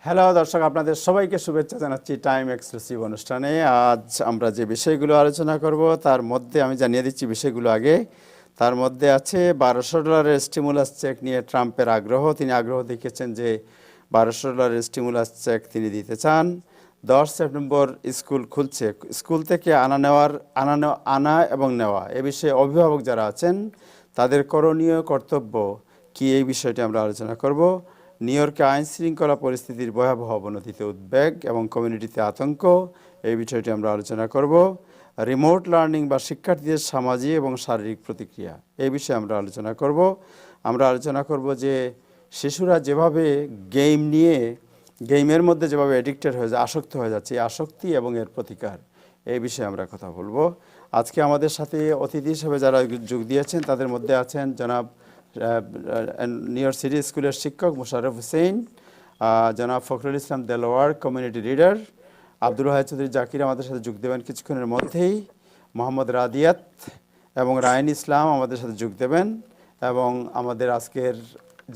Hello দর্শক, আপনাদের সবাইকে শুভেচ্ছা জানাচ্ছি টাইম এক্সক্লুসিভ অনুষ্ঠানে। আজ আমরা যে বিষয়গুলো আলোচনা করব তার মধ্যে আমি জানিয়ে দিচ্ছি বিষয়গুলো আগে। তার মধ্যে আছে $1200 স্টিমুলাস চেক নিয়ে ট্রাম্পের আগ্রহ। তিনি আগ্রহ দেখিয়েছেন যে $1200 স্টিমুলাস চেক তিনি দিতে চান। 10 সেপ্টেম্বর স্কুল খুলছে। স্কুল থেকে আনা এবং নেওয়া এ বিষয়ে অভিভাবক যারা আছেন তাদের করণীয় কর্তব্য কি, এই বিষয়টি আমরা আলোচনা করব। নিউ ইয়র্কে আইন শৃঙ্খলা পরিস্থিতির ভয়াবহ অবনতিতে উদ্বেগ এবং কমিউনিটিতে আতঙ্ক, এই বিষয়টি আমরা আলোচনা করব। রিমোট লার্নিং বা শিক্ষার্থীদের সামাজিক এবং শারীরিক প্রতিক্রিয়া, এই বিষয়ে আমরা আলোচনা করব। আমরা আলোচনা করব যে শিশুরা যেভাবে গেমের মধ্যে যেভাবে এডিক্টেড হয়ে যায়, আসক্ত হয়ে যাচ্ছে, এই আসক্তি এবং এর প্রতিকার, এই বিষয়ে আমরা কথা বলবো। আজকে আমাদের সাথে অতিথি হিসেবে যারা যোগ দিয়েছেন তাদের মধ্যে আছেন জনাব নিউ ইয়র্ক সিটি স্কুলের শিক্ষক মোশাররফ হোসেন, জনাব ফখরুল ইসলাম দেলোয়ার কমিউনিটি লিডার, আব্দুল ওয়াহেদ চৌধুরী জাকির আমাদের সাথে যোগ দেবেন কিছুক্ষণের মধ্যেই, মোহাম্মদ রাদিয়াত এবং রায়ন ইসলাম আমাদের সাথে যোগ দেবেন, এবং আমাদের আজকের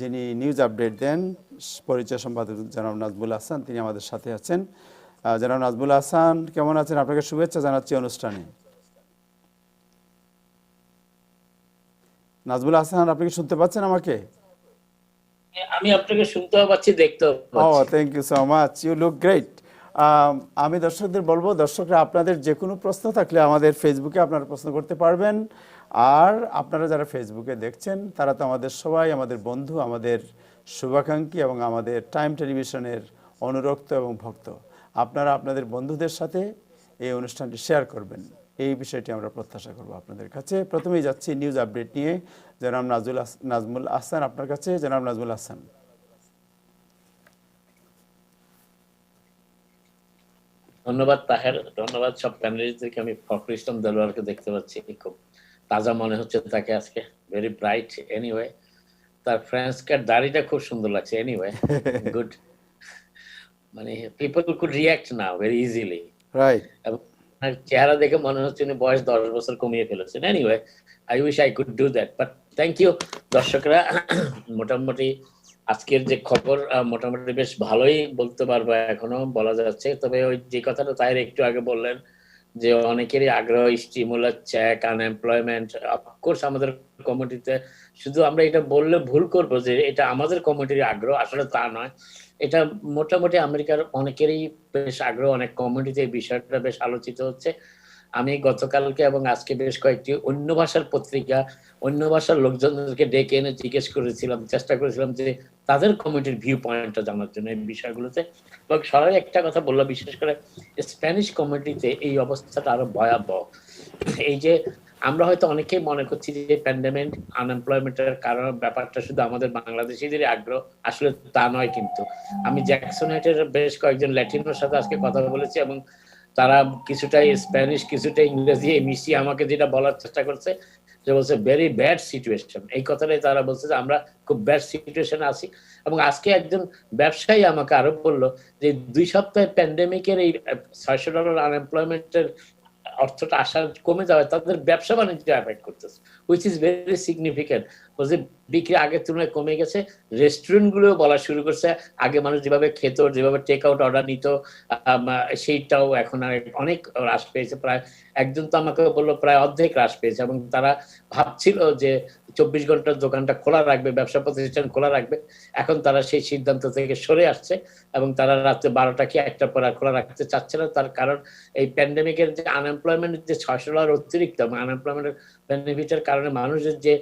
যিনি নিউজ আপডেট দেন পরিচয় সম্পাদক জনাব নাজমুল হাসান, তিনি আমাদের সাথে আছেন। জনাব নাজমুল হাসান কেমন আছেন? আপনাকে শুভেচ্ছা জানাচ্ছি অনুষ্ঠানে। নাজমুল হাসান, আপনি কি শুনতে পাচ্ছেন আমাকে? আমি আপনাকে শুনতেও পাচ্ছি, দেখতেও পাচ্ছি। Thank you so much, you look great. আমি দর্শকদের বলবো, দর্শকরা আপনাদের যে কোনো প্রশ্ন থাকলে আমাদের ফেসবুকে আপনারা প্রশ্ন করতে পারবেন। আর আপনারা যারা ফেসবুকে দেখছেন তারা তো আমাদের সবাই আমাদের বন্ধু, আমাদের শুভাকাঙ্ক্ষী এবং আমাদের টাইম টেলিভিশনের অনুরক্ত এবং ভক্ত। আপনারা আপনাদের বন্ধুদের সাথে এই অনুষ্ঠানটি শেয়ার করবেন, এই বিষয়টি আমরা প্রত্যাশা করব আপনাদের কাছে। প্রথমেই যাচ্ছি নিউজ আপডেট নিয়ে জনাব নাজমুল হাসান, আপনার কাছে। জনাব নাজমুল হাসান। ধন্যবাদ তাহের, ধন্যবাদ সব প্যানেলিস্টদেরকে। আমি ফখরুল ইসলাম দেলোয়ারকে দেখতে পাচ্ছি, খুব তাজা মনে হচ্ছে তাকে আজকে, ভেরি ব্রাইট। এনিওয়ে, তার ফ্রেঞ্চ কাট দাড়িটা খুব সুন্দর লাগছে। Anyway, good. মানে people could react now very easily. Right. এবং চেহারা দেখে মনে হচ্ছে উনি বয়স 10 বছর কমিয়ে ফেলেছেন। Anyway, I wish I could do that, but thank you. দর্শকরা, মোটামুটি আজকের যে খবর মোটামুটি বেশ ভালোই বলতে পারবো, এখনো বলা যাচ্ছে। তবে ওই যে কথাটা তাইর একটু আগে বললেন যে অনেকেরই আগ্রহ, স্টিমুলাস চেক, আনএমপ্লয়মেন্ট, অফকোর্স আমাদের কমিউনিটিতে। শুধু আমরা এটা বললে ভুল করব যে এটা আমাদের কমিউনিটির আগ্রহ, আসলে তা নয়। এটা মোটামুটি আমেরিকার অনেকেরই বেশ আগ্রহ, অনেক কমিউনিটিতে এই বিষয়টা বেশ আলোচিত হচ্ছে। আমি গতকালকে এবং আজকে বেশ কয়েকটি অন্য ভাষার পত্রিকা, অন্য ভাষার লোকজনদেরকে ডেকে এনে জিজ্ঞেস করেছিলাম, চেষ্টা করেছিলাম যে তাদের কমিউনিটির ভিউ পয়েন্টটা জানার জন্য এই বিষয়গুলোতে। এবং সবাই একটা কথা বললো, বিশেষ করে স্প্যানিশ কমিউনিটিতে এই অবস্থাটা আরো ভয়াবহ। এই যে আমরা হয়তো অনেকেই মনে করছি যে প্যান্ডেমিক আনএমপ্লয়মেন্টের কারণ ব্যাপারটা শুধু আমাদের বাংলাদেশিদেরই আগ্রহ, আসলে তা নয়। কিন্তু আমি জ্যাকসন হাইটের বেশ কয়েকজন ল্যাটিনোর সাথে আজকে কথা বলেছি, এবং তারা কিছুটাই স্প্যানিশ কিছুটা ইংরেজি মিশিয়ে আমাকে যেটা বলার চেষ্টা করছে, যে বলছে ভেরি ব্যাড সিচুয়েশন। এই কথাটাই তারা বলছে যে আমরা খুব ব্যাড সিচুয়েশনে আছি। এবং আজকে একজন ব্যবসায়ী আমাকে আরো বললো যে 2 সপ্তাহে প্যান্ডেমিকের এই $600 আনএমপ্লয়মেন্টের অর্থটা আসা কমে যাওয়া তাদের ব্যবসা বাণিজ্য এফেক্ট করতেছে, হুইচ ইজ ভেরি সিগনিফিকেন্ট। বলছে বিক্রি আগের তুলনায় কমে গেছে। রেস্টুরেন্ট গুলো বলা শুরু করছে, আগে মানুষ যেভাবে খেত, যেভাবে টেক আউট অর্ডার নিত, সেইটাও এখন আর অনেক হ্রাস পেয়েছে। প্রায় একজন তো আমাকে বললো প্রায় অর্ধেক হ্রাস পেয়েছে। এবং তারা ভাবছিল যে 24 ঘন্টার দোকানটা খোলা রাখবে, ব্যবসা প্রতিষ্ঠান খোলা রাখবে। এখন তারা সেই সিদ্ধান্ত থেকে সরে আসছে এবং তারা রাত্রে 12টা কি 1টার পর আর খোলা রাখতে চাচ্ছে না। তার কারণ এই প্যান্ডেমিকের যে আনএমপ্লয়মেন্ট, যে $600 অতিরিক্ত আনএমপ্লয়মেন্টের বেনিফিটের কারণে মানুষের যে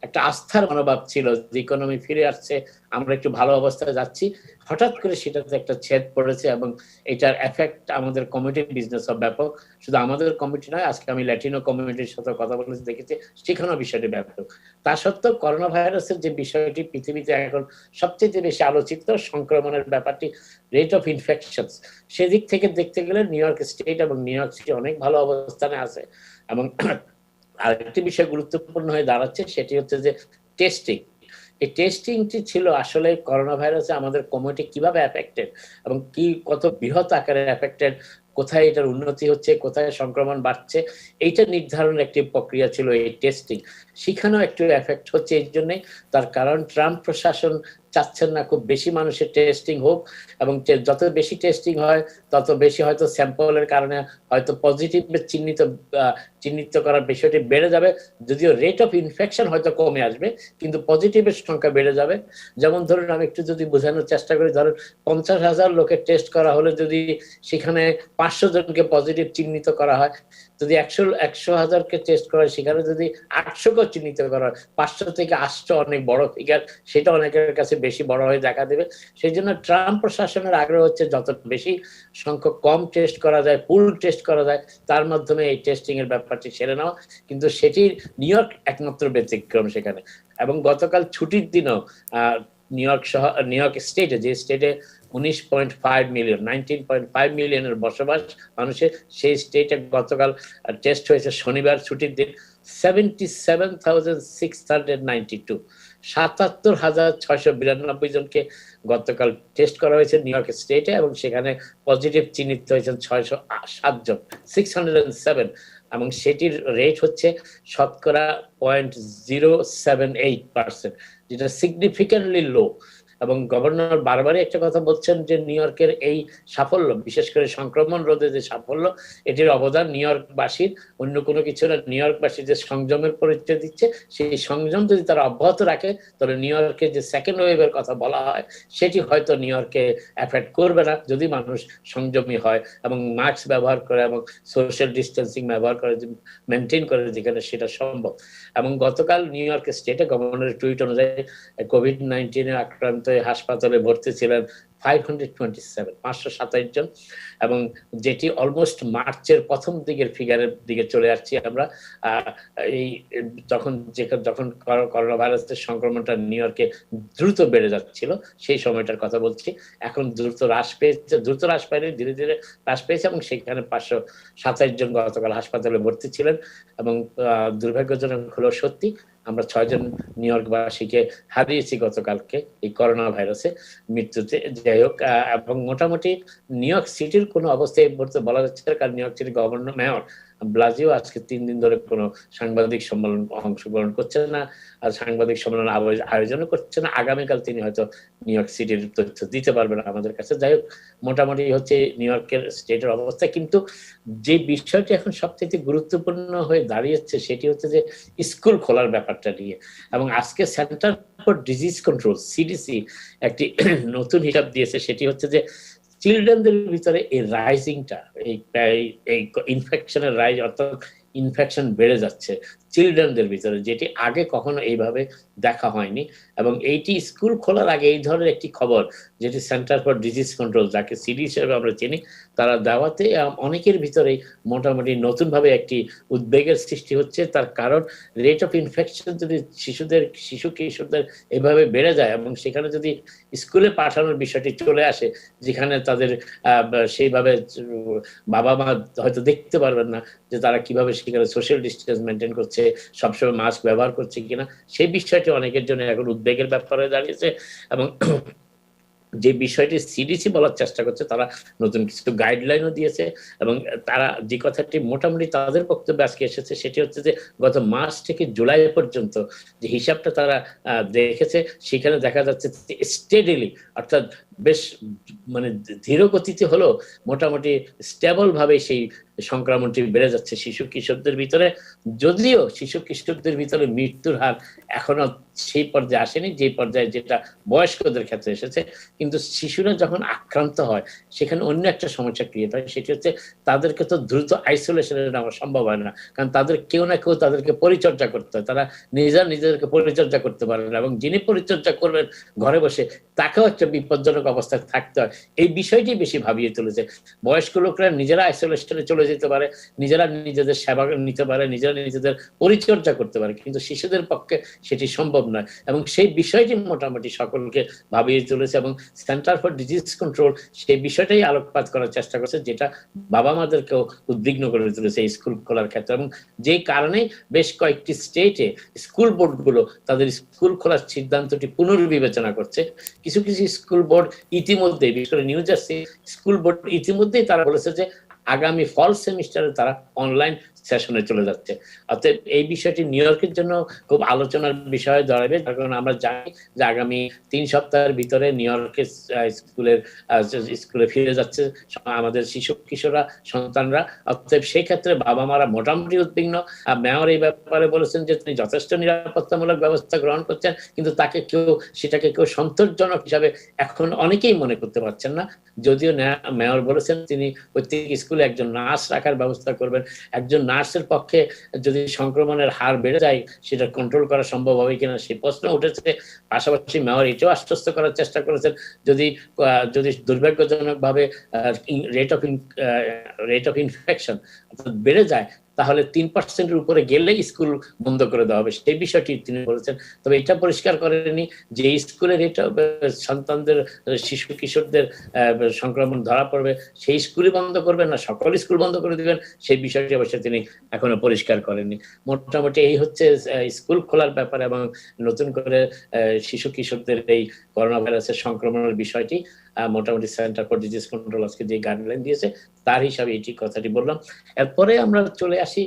একটা আস্থার মনোভাব ছিল যে ইকোনমি ফিরে আসছে, আমরা একটু ভালো অবস্থায় যাচ্ছি, হঠাৎ করে সেটাতে একটা ছেদ পড়েছে। এবং এটার এফেক্ট আমাদের কমিউনিটি বিজনেস ব্যাপক। শুধু আমাদের কমিউনিটি নয়, আজকে আমি ল্যাটিনো কমিউনিটির সাথে কথা বলেছি, দেখেছি সেখানেও বিষয়টি ব্যাপক। তা সত্ত্বেও করোনা ভাইরাসের যে বিষয়টি পৃথিবীতে এখন সবচেয়ে বেশি আলোচিত, সংক্রমণের ব্যাপারটি, রেট অফ ইনফেকশন, সেদিক থেকে দেখতে গেলে নিউ ইয়র্ক স্টেট এবং নিউ ইয়র্ক সিটি অনেক ভালো অবস্থানে আছে। এবং আরেকটি বিষয় গুরুত্বপূর্ণ হয়ে দাঁড়াচ্ছে, সেটি হচ্ছে যে টেস্টিং। এই টেস্টিংটি ছিল আসলে করোনা ভাইরাসে আমাদের কমিউনিটি কিভাবে এফেক্টেড এবং কি কত বৃহৎ আকারে এফেক্টেড, কোথায় এটার উন্নতি হচ্ছে, কোথায় সংক্রমণ বাড়ছে, এইটা নির্ধারণের একটি প্রক্রিয়া ছিল এই টেস্টিং। সেখানেও একটু এফেক্ট হচ্ছে। এই জন্যই তার কারণ ট্রাম্প প্রশাসন চাচ্ছেন না খুব বেশি মানুষের টেস্টিং হোক, এবং যত বেশি টেস্টিং হয় তত বেশি হয়তো স্যাম্পলের কারণে হয়তো পজিটিভ চিহ্নিত করার বিষয়টি বেড়ে যাবে, যদিও রেট অফ ইনফেকশন হয়তো কমে আসবে কিন্তু পজিটিভের সংখ্যা বেড়ে যাবে। যেমন ধরুন আমি একটু যদি বোঝানোর চেষ্টা করি, ধরুন 50,000 লোকের টেস্ট করা হলে যদি সেখানে 500 জনকে পজিটিভ চিহ্নিত করা হয়, যদি 100,000কে টেস্ট করা হয় সেখানে যদি 800কে চিহ্নিত করা হয়, 500 থেকে 800 অনেক বড় ফিগার, সেটা অনেকের কাছে বেশি বড় হয়ে দেখা দেবে। সেই জন্য ট্রাম্প প্রশাসনের আগ্রহ হচ্ছে যত বেশি সংখ্যক কম টেস্ট করা যায়, পুল টেস্ট করা যায়, তার মাধ্যমে এই টেস্টিং এর ব্যাপারটি সেরে নেওয়া। কিন্তু সেটি নিউ ইয়র্ক একমাত্র ব্যতিক্রম সেখানে। এবং গতকাল ছুটির দিনও নিউ ইয়র্ক স্টেটে, যে স্টেটে 19.5 মিলিয়ন 19.5 মিলিয়নের বসবাস মানুষের, সেই স্টেটে গতকাল টেস্ট হয়েছে শনিবার ছুটির দিন 77,692, 77,692 জনকে গতকাল টেস্ট করা হয়েছে নিউ ইয়র্ক স্টেটে, এবং সেখানে পজিটিভ চিহ্নিত হয়েছেন 607 জন, 607, এবং সেটির রেট হচ্ছে শতকরা 0.078%, যেটা সিগনিফিক্যান্টলি লো। এবং গভর্নর বারবারই একটা কথা বলছেন যে নিউ ইয়র্কের এই সাফল্য, বিশেষ করে সংক্রমণ রোধে যে সাফল্য, এটির অবদান নিউ ইয়র্কবাসীর, অন্য কোনো কিছু না। নিউ ইয়র্কবাসী যে সংযমের পরিচয় দিচ্ছে, সেই সংযম যদি তারা অব্যাহত রাখে তাহলে নিউ ইয়র্কের যে সেকেন্ড ওয়েভের কথা বলা হয় সেটি হয়তো নিউ ইয়র্কে এফেক্ট করবে না, যদি মানুষ সংযমী হয় এবং মাস্ক ব্যবহার করে এবং সোশ্যাল ডিস্টেন্সিং ব্যবহার করে, মেনটেন করে যেখানে সেটা সম্ভব। এবং গতকাল নিউ ইয়র্ক স্টেটে গভর্নরের টুইট অনুযায়ী কোভিড-19 আক্রান্ত হাসপাতালে ভর্তি ছিলেন 527 জন, এবং যেটি অলমোস্ট মার্চের প্রথম দিকের ফিগারের দিকে চলে আসছি আমরা। এই যখন করোনা ভাইরাসের সংক্রমণটা নিউ ইয়র্কে দ্রুত বেড়ে যাচ্ছিল সেই সময়টার কথা বলছি। এখন দ্রুত হ্রাস পায়নি, ধীরে ধীরে হ্রাস পেয়েছে, এবং সেখানে 527 জন গতকাল হাসপাতালে ভর্তি ছিলেন। এবং দুর্ভাগ্যজনক হলো সত্যি, আমরা 6 জন নিউ ইয়র্কবাসীকে হারিয়েছি গতকালকে এই করোনা ভাইরাসে মৃত্যুতে। যাই হোক, এবং মোটামুটি নিউ ইয়র্ক সিটির কোনো অবস্থা এই মুহূর্তে বলা যাচ্ছে না, কারণ নিউ ইয়র্ক সিটির গভর্নর মেয়র ব্লাজিও আজকে 3 দিন ধরে কোনো সাংবাদিক সম্মেলন অংশগ্রহণ করছেন না, আর সাংবাদিক সম্মেলন আয়োজনও করছেন না। আগামীকাল তিনি হয়তো নিউ ইয়র্ক সিটির তথ্য দিতে পারবেন আমাদের কাছে। যাই হোক, মোটামুটি হচ্ছে নিউ ইয়র্কের স্টেটের অবস্থা। কিন্তু যে বিষয়টি এখন সবচেয়ে গুরুত্বপূর্ণ হয়ে দাঁড়িয়েছে সেটি হচ্ছে যে স্কুল খোলার ব্যাপারটা নিয়ে। এবং আজকে centre for disease control CDC একটি নতুন হিসাব দিয়েছে, সেটি হচ্ছে যে চিলড্রেনদের ভিতরে এই রাইজিংটা, এই ইনফেকশনের রাইজ, অর্থাৎ ইনফেকশন বেড়ে যাচ্ছে চিলড্রেনদের ভিতরে, যেটি আগে কখনো এইভাবে দেখা হয়নি। এবং এইটি স্কুল খোলার আগে এই ধরনের একটি খবর, যেটি সেন্টার ফর ডিজিজ কন্ট্রোল, যাকে সিডি হিসেবে আমরা চিনি, তারা দেওয়াতে অনেকের ভিতরেই মোটামুটি নতুনভাবে একটি উদ্বেগের সৃষ্টি হচ্ছে। তার কারণ রেট অফ ইনফেকশন যদি শিশু কিশোরদের এভাবে বেড়ে যায়, এবং সেখানে যদি স্কুলে পাঠানোর বিষয়টি চলে আসে, যেখানে তাদের সেইভাবে বাবা মা হয়তো দেখতে পারবেন না যে তারা কিভাবে সেখানে সোশ্যাল ডিস্টেন্স মেনটেন করছে, সবসময় মাস্ক ব্যবহার করছে কিনা, সেই বিষয়টি অনেকের জন্য এখন উদ্বেগের ব্যাপার হয়ে দাঁড়িয়েছে। এবং যে বিষয়টি সিডিসি বলার চেষ্টা করছে, তারা নতুন কিছু গাইডলাইনও দিয়েছে, এবং তারা যে কথাটি মোটামুটি তাদের বক্তব্যে আজকে এসেছে সেটি হচ্ছে যে গত মার্চ থেকে জুলাই পর্যন্ত যে হিসাবটা তারা দেখেছে, সেখানে দেখা যাচ্ছে স্টেডিলি, অর্থাৎ বেশ মানে ধীর গতিতে হলো মোটামুটি স্টেবল ভাবে সেই সংক্রমণটি বেড়ে যাচ্ছে শিশু কিশোরদের ভিতরে। যদিও শিশু কিশোরদের ভিতরে মৃত্যুর হার এখনো সেই পর্যায়ে আসেনি যে পর্যায়ে যেটা বয়স্কদের ক্ষেত্রে এসেছে, কিন্তু শিশুরা যখন আক্রান্ত হয় সেখানে অন্য একটা সমস্যা ক্রিয়েট হয়, সেটি হচ্ছে তাদেরকে তো দ্রুত আইসোলেশনে নেওয়া সম্ভব হয় না, কারণ তাদের কেউ না কেউ তাদেরকে পরিচর্যা করতে হয়, তারা নিজেদেরকে পরিচর্যা করতে পারে না, এবং যিনি পরিচর্যা করবেন ঘরে বসে তাকেও একটা বিপজ্জনক অবস্থায় থাকতে হয়। এই বিষয়টি বেশি ভাবিয়ে তুলেছে। বয়স্ক লোকরা নিজেরা আইসোলেশনে চলে যেতে পারে, নিজেরা নিজেদের সেবা নিতে পারে, নিজেরা নিজেদের পরিচর্যা করতে পারে, কিন্তু শিশুদের পক্ষে সেটি সম্ভব নয়। এবং সেই বিষয়টি মোটামুটি সকলকে ভাবিয়ে তুলেছে, এবং সেন্টার ফর ডিজিজ কন্ট্রোল সেই বিষয়টাই আলোকপাত করার চেষ্টা করছে, যেটা বাবা মাদেরকেও উদ্বিগ্ন করে তুলেছে এই স্কুল খোলার ক্ষেত্রে। এবং যে কারণে বেশ কয়েকটি স্টেটে স্কুল বোর্ডগুলো তাদের স্কুল খোলার সিদ্ধান্তটি পুনর্বিবেচনা করছে। কিছু কিছু স্কুল বোর্ড ইতিমধ্যে, বিশেষ করে নিউ জার্সি স্কুল বোর্ড ইতিমধ্যেই তারা বলেছে যে আগামী ফল সেমিস্টারে তারা অনলাইন সেশনে চলে যাচ্ছে। অতএব এই বিষয়টি নিউ ইয়র্কের জন্য খুব আলোচনার বিষয় দাঁড়াবে, যার কারণে আমরা জানি যে আগামী 3 সপ্তাহের ভিতরে নিউ ইয়র্কের স্কুলে ফিরে যাচ্ছে আমাদের শিশু কিশোররা, সন্তানরা। অতএব সেই ক্ষেত্রে বাবা মারা মোটামুটি উদ্বিগ্ন। মেয়র এই ব্যাপারে বলেছেন যে তিনি যথেষ্ট নিরাপত্তামূলক ব্যবস্থা গ্রহণ করছেন, কিন্তু সেটাকে কেউ সন্তোষজনক হিসাবে এখন অনেকেই মনে করতে পারছেন না। যদিও মেয়র বলেছেন তিনি প্রত্যেক স্কুলে একজন নার্স রাখার ব্যবস্থা করবেন। একজন নার্সের পক্ষে যদি সংক্রমণের হার বেড়ে যায় সেটা কন্ট্রোল করা সম্ভব হবে কিনা সেই প্রশ্ন উঠেছে। পাশাপাশি মেয়র এটাও আশ্বস্ত করার চেষ্টা করেছেন যদি দুর্ভাগ্যজনক ভাবে রেট অফ ইনফেকশন বেড়ে যায় তাহলে 3% উপরে গেলে স্কুল বন্ধ করে দেওয়া হবে, সেই বিষয়টি তিনি বলেছেন। তবে এটা পরিষ্কার করেনি যে স্কুলের এটা সন্তানদের শিশু কিশোরদের সংক্রমণ ধরা পড়বে সেই স্কুলই বন্ধ করবেন না সকল স্কুল বন্ধ করে দিবেন, সেই বিষয়টি অবশ্যই তিনি এখনো পরিষ্কার করেননি। মোটামুটি এই হচ্ছে স্কুল খোলার ব্যাপারে এবং নতুন করে শিশু কিশোরদের এই করোনা ভাইরাসের সংক্রমণের বিষয়টি মোটামুটি সেন্টার ফর ডিজিজ কন্ট্রোল আজকে যে গাইডলাইন দিয়েছে তার হিসাবে এই কথাটি বললাম। এরপরে আমরা চলে আসি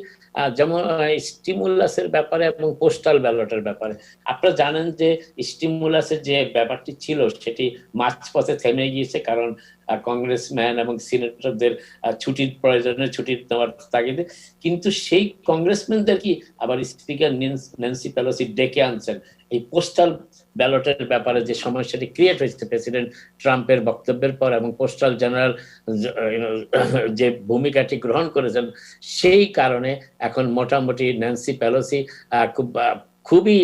যেমন স্টিমুলাসের ব্যাপারে এবং পোস্টাল ব্যালটের ব্যাপারে। আপনারা জানেন যে স্টিমুলাসের যে ব্যাপারটি ছিল সেটি মাঝপথে থেমে গিয়েছে, কারণ কংগ্রেসম্যান এবং সিনেটরদের ছুটির প্রয়োজনে ছুটি নেওয়ার তাগিদে। কিন্তু সেই কংগ্রেসম্যানদের কি আবার স্পিকার ন্যান্সি পেলোসি ডেকে আনছেন এই পোস্টাল ব্যালটের ব্যাপারে যে সমস্যাটি ক্রিয়েট হয়েছে প্রেসিডেন্ট ট্রাম্পের বক্তব্যের পর এবং পোস্টাল জেনারেল যে ভূমিকাটি গ্রহণ করেছেন সেই কারণে এখন মোটামুটি ন্যান্সি পেলোসি খুবই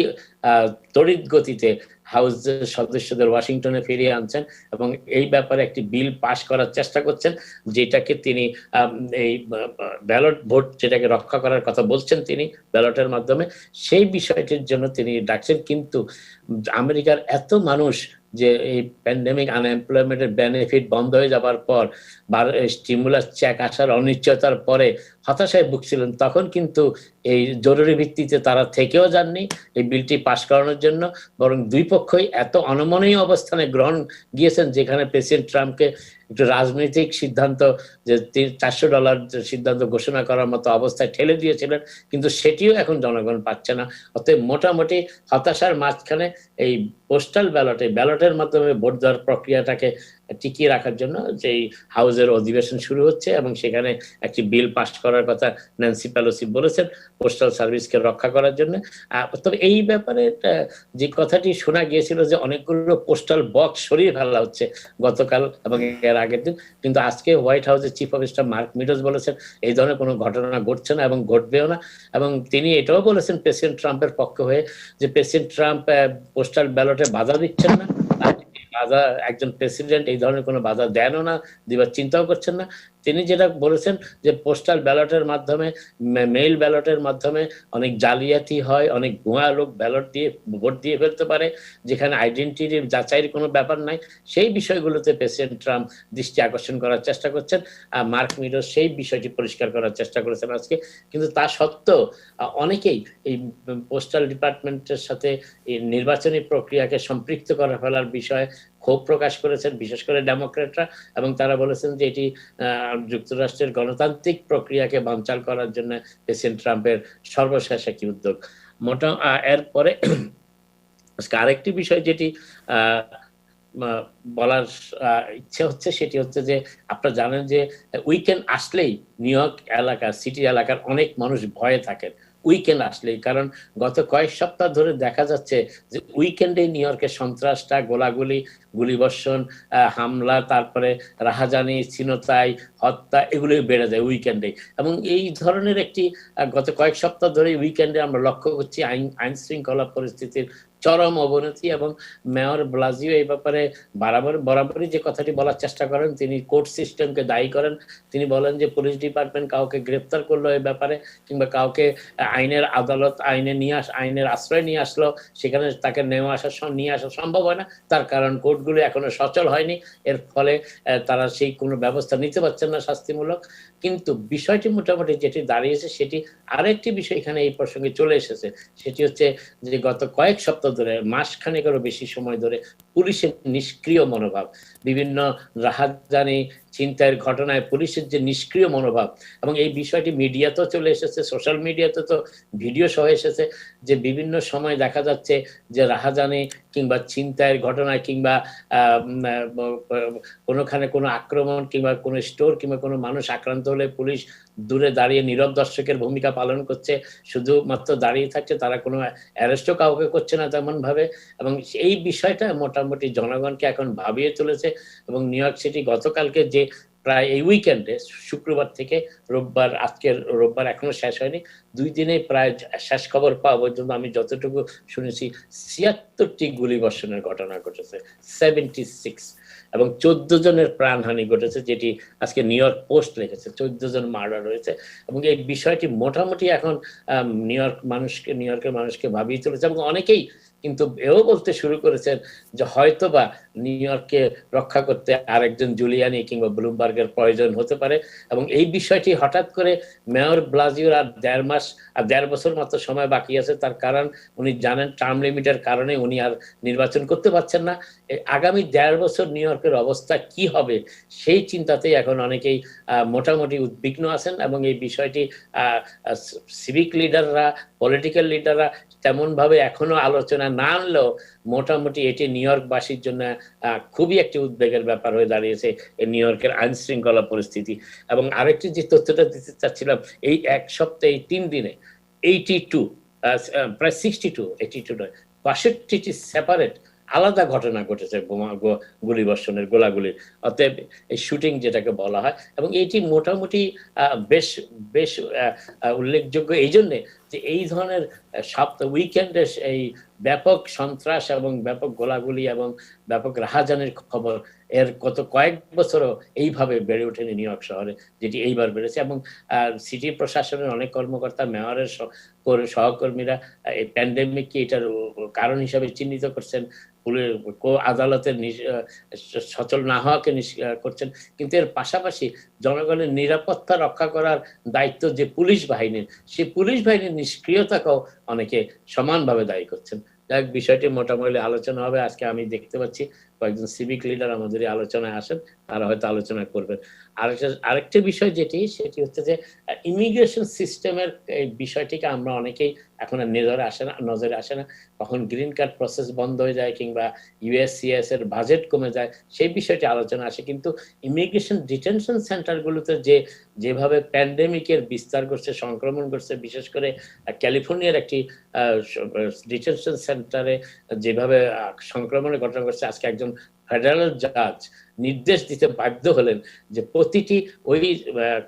তড়িৎ গতিতে হাউস সদস্যদের ওয়াশিংটনে ফিরিয়ে আনছেন এবং এই ব্যাপারে একটি বিল পাশ করার চেষ্টা করছেন, যেটাকে তিনি এই ব্যালট ভোট যেটাকে রক্ষা করার কথা বলছেন তিনি ব্যালটের মাধ্যমে, সেই বিষয়টির জন্য তিনি ডাকছেন। কিন্তু আমেরিকার এত মানুষ যে এই প্যান্ডেমিক আনএমপ্লয়মেন্টের বেনিফিট বন্ধ হয়ে যাবার পর স্টিমুলাস চেক আসার অনিশ্চয়তার পরে হতাশায় ভুগছিলেন, তখন কিন্তু এই জরুরি ভিত্তিতে তারা থেকেও যাননি এই বিলটি পাশ করানোর জন্য, বরং দুই পক্ষই এত অনমনীয় অবস্থানে গ্রহণ গিয়েছেন যেখানে প্রেসিডেন্ট ট্রাম্পকে একটু রাজনৈতিক সিদ্ধান্ত যে $400 সিদ্ধান্ত ঘোষণা করার মতো অবস্থায় ঠেলে দিয়েছিলেন, কিন্তু সেটিও এখন জনগণ পাচ্ছে না। অতএব মোটামুটি হতাশার মাঝখানে এই পোস্টাল ব্যালটের মাধ্যমে ভোট দেওয়ার প্রক্রিয়াটাকে টিকিয়ে রাখার জন্য যেই হাউসের অধিবেশন শুরু হচ্ছে এবং সেখানে একটি বিল পাস করার কথা ন্যান্সি পেলোসি বলেছেন পোস্টাল সার্ভিসকে রক্ষা করার জন্য। তবে এই ব্যাপারে যে কথাটি শোনা গিয়েছিল যে অনেকগুলো পোস্টাল বক্স সরিয়ে ফেলা হচ্ছে গতকাল এবং এর আগের দিন, কিন্তু আজকে হোয়াইট হাউসের chief of staff mark meadows বলেছেন এই ধরনের কোনো ঘটনা ঘটছে না এবং ঘটবেও না। এবং তিনি এটাও বলেছেন প্রেসিডেন্ট ট্রাম্পের পক্ষ হয়ে যে প্রেসিডেন্ট ট্রাম্প পোস্টাল ব্যালটে বাধা দিচ্ছেন না, বাধা একজন প্রেসিডেন্ট এই ধরনের কোনো বাধা দেনও না, দিবার চিন্তাও করছেন না। তিনি যেটা বলেছেন যে পোস্টাল ব্যালটের মাধ্যমে মেইল ব্যালটের মাধ্যমে অনেক জালিয়াতি হয়, অনেক ভুয়া লোক ব্যালট দিয়ে ভোট দিয়ে ফেলতে পারে যেখানে আইডেন্টিটির যাচাইয়ের কোনো ব্যাপার নাই, সেই বিষয়গুলোতে প্রেসিডেন্ট ট্রাম্প দৃষ্টি আকর্ষণ করার চেষ্টা করছেন। মার্ক মিডোজ সেই বিষয়টি পরিষ্কার করার চেষ্টা করেছেন আজকে। কিন্তু তা সত্ত্বেও অনেকেই এই পোস্টাল ডিপার্টমেন্টের সাথে এই নির্বাচনী প্রক্রিয়াকে সম্পৃক্ত করে ফেলার বিষয়ে ক্ষোভ প্রকাশ করেছেন, বিশেষ করে ডেমোক্রেটরা, এবং তারা বলেছেন যে এটি যুক্তরাষ্ট্রের গণতান্ত্রিক প্রক্রিয়াকে বানচাল করার জন্য প্রেসিডেন্ট ট্রাম্পের সর্বশেষ একটি উদ্যোগ। এরপরে আরেকটি বিষয় যেটি বলার ইচ্ছে হচ্ছে সেটি হচ্ছে যে আপনারা জানেন যে উইকেন্ড আসলেই নিউ ইয়র্ক এলাকার সিটি এলাকার অনেক মানুষ ভয়ে থাকেন উইকেন্ড আসলেই, কারণ গত কয়েক সপ্তাহ ধরে দেখা যাচ্ছে যে উইকেন্ডে নিউ ইয়র্কের সন্ত্রাসটা, গোলাগুলি, গুলিবর্ষণ, হামলা, তারপরে রাহাজানি, ছিনতাই, হত্যা এগুলো বেড়ে যায় উইকেন্ডে। এবং এই ধরনের একটি গত কয়েক সপ্তাহ ধরে উইকেন্ডে আমরা লক্ষ্য করছি আইন শৃঙ্খলা পরিস্থিতির চরম অবনতি। এবং মেয়র ব্লাজিও এই ব্যাপারে বরাবরই যে কথাটি বলার চেষ্টা করেন, তিনি কোর্ট সিস্টেমকে দায়ী করেন। তিনি বলেন যে পুলিশ ডিপার্টমেন্ট কাউকে গ্রেপ্তার করলো এই ব্যাপারে কিংবা কাউকে আইনের আদালত আইনের আশ্রয় নিয়ে আসলো, সেখানে তাকে নিয়ে আসা সম্ভব হয় না, তার কারণ কোর্টগুলো এখনো সচল হয়নি, এর ফলে তারা সেই কোনো ব্যবস্থা নিতে পারছেন না শাস্তিমূলক। কিন্তু বিষয়টি মোটামুটি যেটি দাঁড়িয়েছে সেটি আরেকটি বিষয় এখানে এই প্রসঙ্গে চলে এসেছে, সেটি হচ্ছে যে গত কয়েক সপ্তাহ ধরে, মাসখানেকেরও বেশি সময় ধরে পুলিশের নিষ্ক্রিয় মনোভাব, বিভিন্ন রাহাজানি, ছিনতাইয়ের ঘটনায় পুলিশের যে নিষ্ক্রিয় মনোভাব, এবং এই বিষয়টি মিডিয়াতেও চলে এসেছে, সোশ্যাল মিডিয়াতে তো ভিডিও সহ এসেছে, যে বিভিন্ন সময় দেখা যাচ্ছে যে রাহাজানি কিংবা ছিনতাইয়ের ঘটনায় কিংবা কোনোখানে কোনো আক্রমণ কিংবা কোনো স্টোর কিংবা কোনো মানুষ আক্রান্ত হলে পুলিশ দূরে দাঁড়িয়ে নীরব দর্শকের ভূমিকা পালন করছে, শুধুমাত্র দাঁড়িয়ে থাকছে, তারা কোনো অ্যারেস্টও কাউকে করছে না তেমন ভাবে। এবং এই বিষয়টা মোটামুটি জনগণকে এখন ভাবিয়ে তুলেছে। এবং নিউ ইয়র্ক সিটি গতকালকে যে প্রায় এই উইকেন্ডে শুক্রবার থেকে রোববার, আজকের রোববার এখনো শেষ হয়নি, 2 দিনে প্রায় শেষ খবর পাওয়া পর্যন্ত আমি যতটুকু শুনেছি 76টি গুলিবর্ষণের ঘটনা ঘটেছে, 76, এবং 14 জনের প্রাণহানি ঘটেছে, যেটি আজকে নিউ ইয়র্ক পোস্ট লিখেছে, 14 জন মার্ডার হয়েছে। এবং এই বিষয়টি মোটামুটি এখন নিউ ইয়র্কের মানুষকে ভাবিয়ে তুলেছে। এবং অনেকেই কিন্তু এও বলতে শুরু করেছেন যে হয়তোবা নিউ ইয়র্ককে রক্ষা করতে আরেকজন জুলিয়ানি কিংবা ব্লুমবার্গের প্রয়োজন হতে পারে। এবং এই বিষয়টি হঠাৎ করে মেয়র ব্লাজিওর আর 1.5 বছর মাত্র সময় বাকি আছে, তার কারণ উনি জানেন টার্ম লিমিটের কারণে উনি আর নির্বাচন করতে পারছেন না। আগামী 1.5 বছর নিউ ইয়র্কের অবস্থা কি হবে সেই চিন্তাতেই এখন অনেকেই মোটামুটি উদ্বিগ্ন আছেন। এবং এই বিষয়টি সিভিক লিডাররা, পলিটিক্যাল লিডাররা তেমন ভাবে এখনো আলোচনা না আনলেও মোটামুটি এটি নিউ ইয়র্কবাসীর জন্য খুবই একটি উদ্বেগের ব্যাপার হয়ে দাঁড়িয়েছে এই নিউ ইয়র্কের আইন শৃঙ্খলা পরিস্থিতি। এবং আরেকটি যে তথ্যটা দিতে চাচ্ছিলাম, এই এক সপ্তাহে, এই 3 দিনে 82 প্রায় 82 নয়, 62টি সেপারেট আলাদা ঘটনা ঘটেছে গুলিবর্ষণের, গোলাগুলির, অতএব এই শুটিং যেটাকে বলা হয়। এবং এটি মোটামুটি বেশ বেশ উল্লেখযোগ্য এই জন্যে যে এই ধরনের উইকেন্ডে এই ব্যাপক সন্ত্রাস এবং ব্যাপক গোলাগুলি এবং ব্যাপক রাহাজানির খবর এর কয়েক বছরও এইভাবে বেড়ে ওঠেনি নিউ ইয়র্ক শহরে, যেটি এইবার বেড়েছে। এবং সিটি প্রশাসনের অনেক কর্মকর্তা, মেয়রের সহকর্মীরা এই প্যান্ডেমিককে এটার কারণ হিসাবে চিহ্নিত করছেন, আদালতের সচল না হওয়াকে করছেন। কিন্তু এর পাশাপাশি জনগণের নিরাপত্তা রক্ষা করার দায়িত্ব যে পুলিশ বাহিনীর, সেই পুলিশ বাহিনীর নিষ্ক্রিয়তাকেও অনেকে সমানভাবে দায়ী করছেন। যাই হোক, বিষয়টি মোটামুটি আলোচনা হবে। আজকে আমি দেখতে পাচ্ছি কয়েকজন সিভিক লিডার আমাদের এই আলোচনায় আসেন, তারা হয়তো আলোচনা করবেন। আরেকটা বিষয় সেটি হচ্ছে যে ইমিগ্রেশন সিস্টেমের এই বিষয়টিকে আমরা অনেকেই এখন আর নজরে আসে না। কখন গ্রিন কার্ড প্রসেস বন্ধ হয়ে যায় কিংবা ইউএসসিএস এর বাজেট কমে যায়, সেই বিষয়টি আলোচনা আসে। কিন্তু ইমিগ্রেশন ডিটেনশন সেন্টারগুলোতে যেভাবে প্যান্ডেমিকের বিস্তার করছে, সংক্রমণ করছে, বিশেষ করে ক্যালিফোর্নিয়ার একটি ডিটেনশন সেন্টারে যেভাবে সংক্রমণের ঘটনা ঘটছে, আজকে একজন ফেডারেল জাজ নির্দেশ দিতে বাধ্য হলেন যে প্রতিটি ওই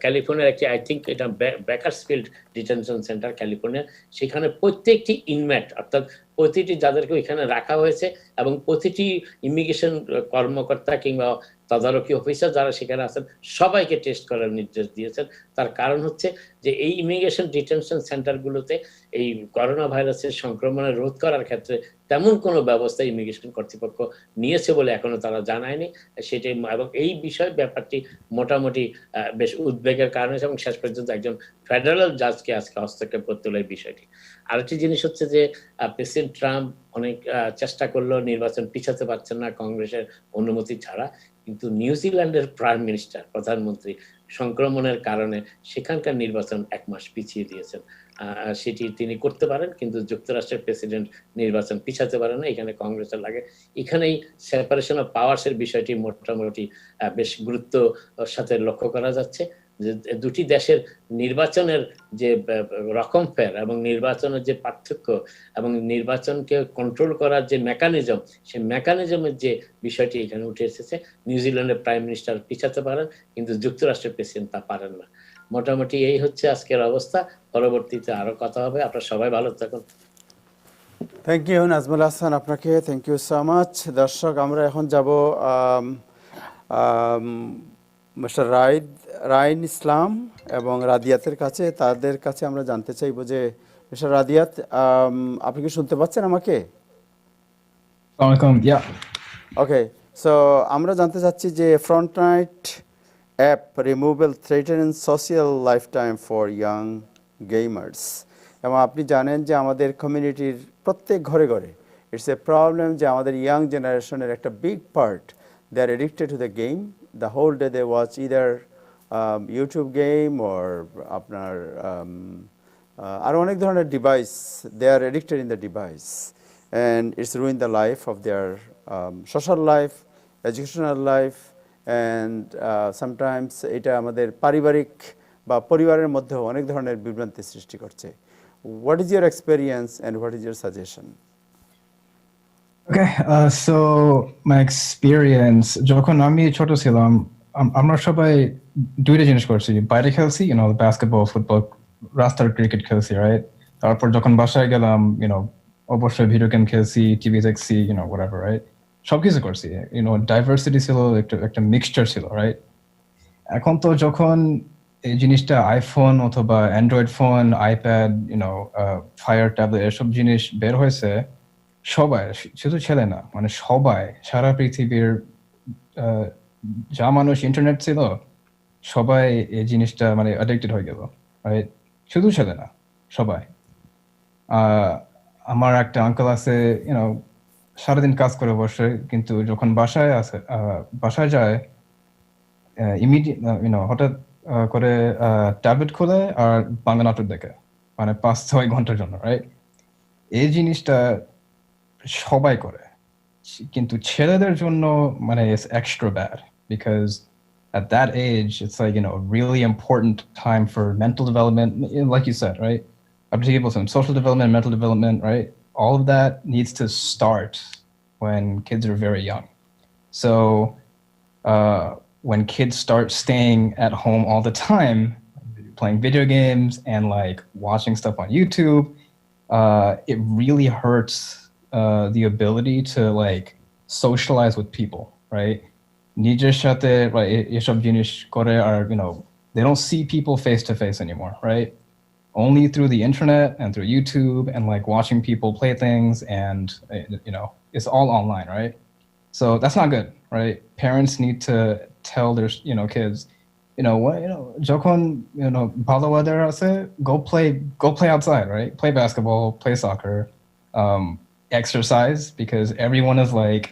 ক্যালিফোর্নিয়ার একটি, আই থিঙ্ক এটা বেকারসফিল্ড ডিটেনশন সেন্টার ক্যালিফোর্নিয়া, সেখানে প্রত্যেকটি ইনমেট, অর্থাৎ প্রতিটি যাদেরকে ওইখানে রাখা হয়েছে এবং প্রতিটি ইমিগ্রেশন কর্মকর্তা কিংবা তদারকি অফিসার যারা সেখানে আছেন সবাইকে টেস্ট করার নির্দেশ দিয়েছেন। তার কারণ হচ্ছে যে এই ইমিগ্রেশন ডিটেনশন সেন্টারগুলোতে এই করোনা ভাইরাসের সংক্রমণের রোধ করার ক্ষেত্রে তেমন কোনো ব্যবস্থা ইমিগ্রেশন কর্তৃপক্ষ নিয়েছে বলে এখনো তারা জানায়নি সেটাই। এবং এই ব্যাপারটি মোটামুটি বেশ উদ্বেগের কারণ হয়েছে এবং শেষ পর্যন্ত একজন ফেডারেল জাজকে আজকে হস্তক্ষেপ করতে হলো এই বিষয়টি। আরেকটি জিনিস হচ্ছে যে প্রেসিডেন্ট ট্রাম্প অনেক চেষ্টা করলেও নির্বাচন পিছাতে পারছেন না কংগ্রেসের অনুমতি ছাড়া। কিন্তু নিউজিল্যান্ডের প্রাইম মিনিস্টার, প্রধানমন্ত্রী, সংক্রমণের কারণে সেখানকার নির্বাচন 1 মাস পিছিয়ে দিয়েছেন। সেটি তিনি করতে পারেন, কিন্তু যুক্তরাষ্ট্রের প্রেসিডেন্ট নির্বাচন পিছাতে পারে না, এখানে কংগ্রেসের লাগে। এখানেই সেপারেশন অফ পাওয়ার্স এর বিষয়টি মোটামুটি বেশ গুরুত্ব সাথে লক্ষ্য করা যাচ্ছে, যে দুটি দেশের নির্বাচনের যে রকম ফের এবং নির্বাচনের যে পার্থক্য এবং নির্বাচনকে কন্ট্রোল করার যে মেকানিজম, সেই মেকানিজমের যে বিষয়টি এখানে উঠে এসেছে। নিউজিল্যান্ডের প্রাইম মিনিস্টার পিছাতে পারেন, কিন্তু যুক্তরাষ্ট্রের প্রেসিডেন্ট তা পারেন না। মোটামুটি এই হচ্ছে আজকের অবস্থা। পরবর্তীতে আরো কথা হবে। আপনারা সবাই ভালো থাকুন। থ্যাংক ইউ নাজমুল হাসান, আপনাকে থ্যাংক ইউ সো মাচ। দর্শক, আমরা এখন যাব মিস্টার রাইন ইসলাম এবং রাদিয়াতের কাছে। তাদের কাছে আমরা জানতে চাইব যে মিস্টার রাদিয়াত, আপনি কি শুনতে পাচ্ছেন আমাকে? ওকে, সো আমরা জানতে চাচ্ছি যে Fortnite app removal threaten social life time for young gamers. এবং আপনি জানেন যে আমাদের কমিউনিটির প্রত্যেক ঘরে ঘরে ইটস এ প্রবলেম যে আমাদের ইয়াং জেনারেশনের একটা big part they are addicted to the game the whole day they watch either YouTube game or আপনার আরো অনেক ধরনের device, they are addicted in the device and it's ruin the life of their social life, educational life and sometimes এটা আমাদের পারিবারিক বা পরিবারের মধ্যেও অনেক ধরনের বিভ্রান্তি সৃষ্টি করছে। What is your experience and what is your suggestion? Okay, so my experience, যখন আমি ছোট ছিলাম, আমরা সবাই দুইটা জিনিস করছি, বাইরে খেলছি, basketball, football, রাস্তার ক্রিকেট খেলছি, right? তারপর যখন বাসায় গেলাম, অবশ্যই ভিডিও গেম খেলছি, টিভি দেখছি, whatever, right? সবকিছু করছি, ডাইভার্সিটি ছিল, একটা মিক্সচার ছিল, right? এখন তো যখন এই জিনিসটা আইফোন অথবা Android phone, iPad, fire tablet এসব জিনিস বের হয়েছে, সবাই, শুধু ছেলে না, মানে সবাই, সারা পৃথিবীর যা মানুষ ইন্টারনেট ছিল সবাই এই জিনিসটা মানে অ্যাডিক্টেড হয়ে গেল, রাইট? শুধু ছেলে না, সবাই। আমার একটা আঙ্কেল আছে, সারাদিন কাজ করে বসে, কিন্তু যখন বাসায় যায় ইমিডিয়েট হঠাৎ করে ট্যাবলেট খুলে আর বাংলা নাটক দেখে, মানে 5-6 ঘন্টার জন্য, রাইট? এই জিনিসটা সবাই করে, কিন্তু ছেলেদের জন্য মানে it's extra bad because at that age it's like a really important time for mental development, like you said, right? Up to people, some social development, mental development, right? All of that needs to start when kids are very young. So when kids start staying at home all the time, playing video games and like watching stuff on YouTube, it really hurts the ability to like socialize with people, right? নিজের সাথে, right, এসব জিনিস করে আর they don't see people face to face anymore, right? Only through the internet and through YouTube and like watching people play things, and it's all online, right? So that's not good, right? Parents need to tell their kids, যখন ভালো weather আছে, go play outside, right? Play basketball, play soccer, exercise, because everyone is like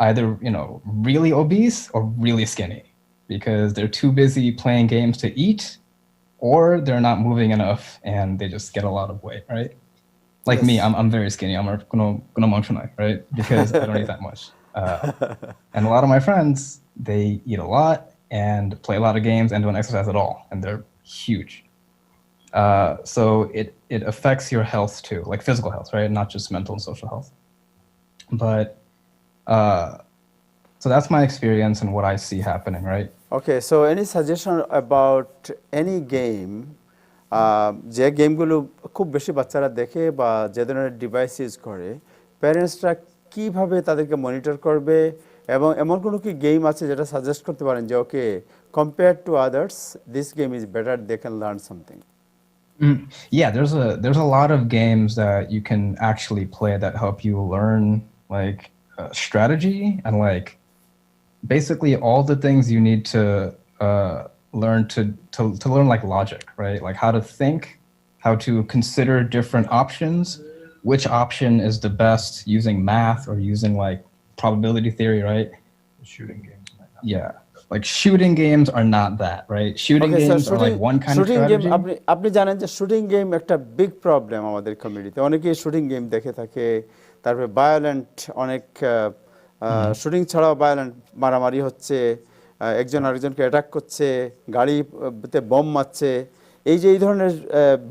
either really obese or really skinny because they're too busy playing games to eat, or they're not moving enough and they just get a lot of weight, right? Like Yes. me, I'm very skinny. I'm gonna mention that, right? Because I don't eat that much. And a lot of my friends, they eat a lot and play a lot of games and don't exercise at all, and they're huge. So it affects your health too, like physical health, right? Not just mental and social health. But so that's my experience and what I see happening, right? Okay, so any suggestion about any game, যে গেমগুলো খুব বেশি বাচ্চারা দেখে বা যে ধরনের device use করে, প্যারেন্টসরা কিভাবে তাদেরকে মনিটর করবে, এবং এমন কোনো কি গেম আছে যেটা সাজেস্ট করতে পারেন যে okay, compare to others this game is better, they can learn something? Yeah, there's a lot of games that you can actually play that help you learn like strategy and like basically all the things you need to learn to learn like logic, right? Like how to think, how to consider different options, which option is the best using math or using like probability theory, right? Shooting games might not. Yeah. Like shooting games are not that, right? Shooting games are like one kind of strategy. আপনি জানেন যে shooting game একটা big problem আমাদের কমিউনিটিতে। অনেকেই shooting game দেখে থাকে, তারপরে ভায়োলেন্ট অনেক শুটিং ছাড়াও ভায়োলেন্ট মারামারি হচ্ছে, একজন আরেকজনকে অ্যাটাক করছে, গাড়িতে বোম মারছে, এই ধরনের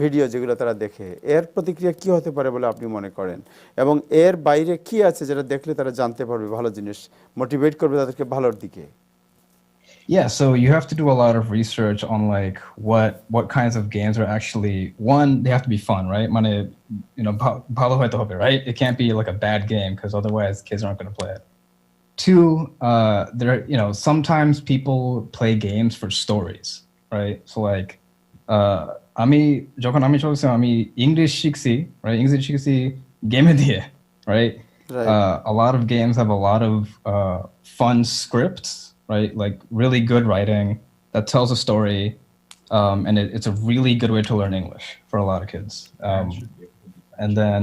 ভিডিও যেগুলো তারা দেখে, এর প্রতিক্রিয়া কি হতে পারে বলে আপনি মনে করেন, এবং এর বাইরে কি আছে যেটা দেখলে তারা জানতে পারবে ভালো জিনিস, মোটিভেট করবে তাদেরকে ভালোর দিকে? Yeah, so you have to do a lot of research on like what kinds of games are actually, one, they have to be fun, right? মানে ভালো হতে হবে, right? It can't be like a bad game because otherwise kids aren't going to play it. Two, there sometimes people play games for stories, right? So like যখন আমি চলছি আমি English শিখছি, right? English শিখছি গেমে দিয়ে, right? A lot of games have a lot of fun scripts, right? Like really good writing that tells a story, and it's a really good way to learn English for a lot of kids. And then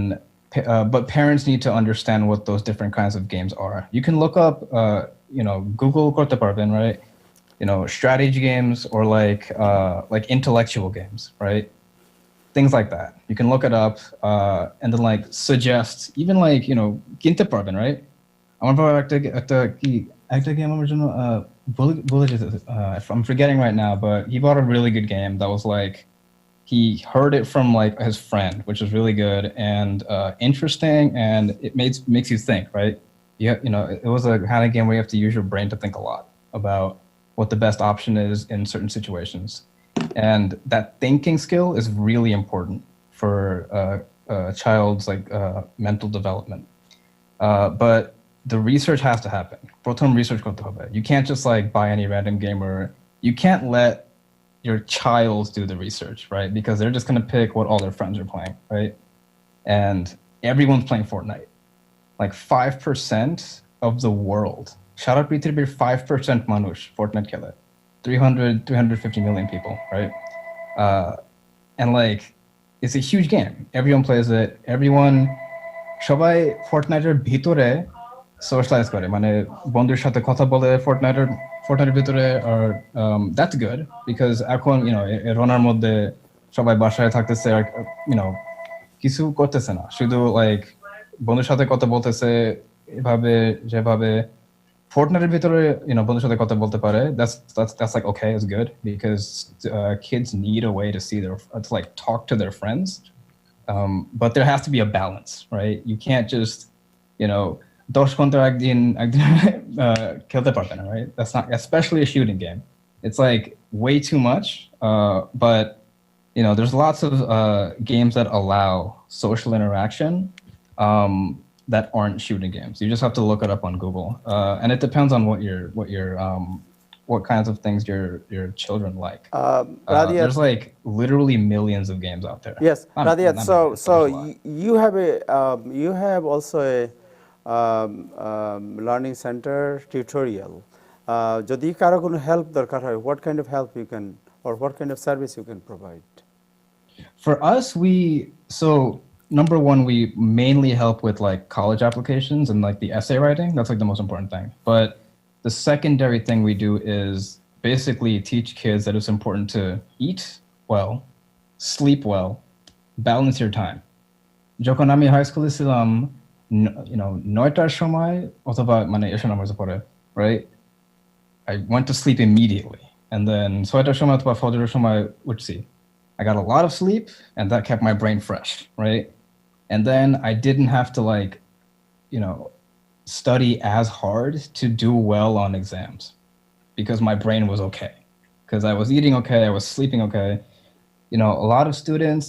But parents need to understand what those different kinds of games are. You can look up, Google korte parben, right? Strategy games or like intellectual games, right? Things like that. You can look it up and then like suggest, even like, kinte parben, right? আমার বাবা একটা game আমার জন্য ভুলে যেতে I'm forgetting right now, but he bought a really good game that was like he heard it from like his friend, which is really good and interesting, and it makes you think, right? It was a kind of game where you have to use your brain to think a lot about what the best option is in certain situations, and that thinking skill is really important for a child's like mental development. But the research has to happen. প্রথম research করতে হবে. You can't just like buy any random game, or you can't let your child do the research, right? Because they're just going to pick what all their friends are playing, right? And everyone's playing Fortnite. Like 5% of the world. Shout out পৃথিবীর 5% মানুষ Fortnite খেলে. 350 million people, right? And like, it's a huge game. Everyone plays it. সবাই Fortnite-এর ভিতরে socialize করে, মানে বন্ধুর সাথে কথা বলে Fortnite-এর ভিতরে, or that's good because এখন রোনার মধ্যে সবাই বাসায় থাকতেছে আর কিছু করতেছে না, শুধু লাইক বন্ধুর সাথে কথা বলতেছে এভাবে যেভাবে Fortnite-এর ভিতরে বন্ধুর সাথে কথা বলতে পারে. That's like okay, it's good because kids need a way to see to like talk to their friends, but there has to be a balance, right? You can't just 10 ঘন্টা একদিন খেলতে পারবে না, right? That's not, especially a shooting game. It's like way too much, but there's lots of games that allow social interaction that aren't shooting games. You just have to look it up on Google, and it depends on what kinds of things your children like. Radiat, there's like literally millions of games out there. yes, Radiat. So you have also a learning center tutorial. যদি কারো কোনো help দরকার হয়, what kind of help you can, or what kind of service you can provide? For us, number one, we mainly help with like college applications and like the essay writing. That's like the most important thing. But the secondary thing we do is basically teach kids that it's important to eat well, sleep well, balance your time. যখন আমি high স্কুলে ছিলাম, 9টার সময় অথবা মানে এসে নামাজ পড়ে, right? I went to sleep immediately, and then 6টার সময় অথবা ফজরের সময় উঠছি. I got a lot of sleep, and that kept my brain fresh, right? And then I didn't have to like, study as hard to do well on exams because my brain was okay. Because I was eating okay, I was sleeping okay. A lot of students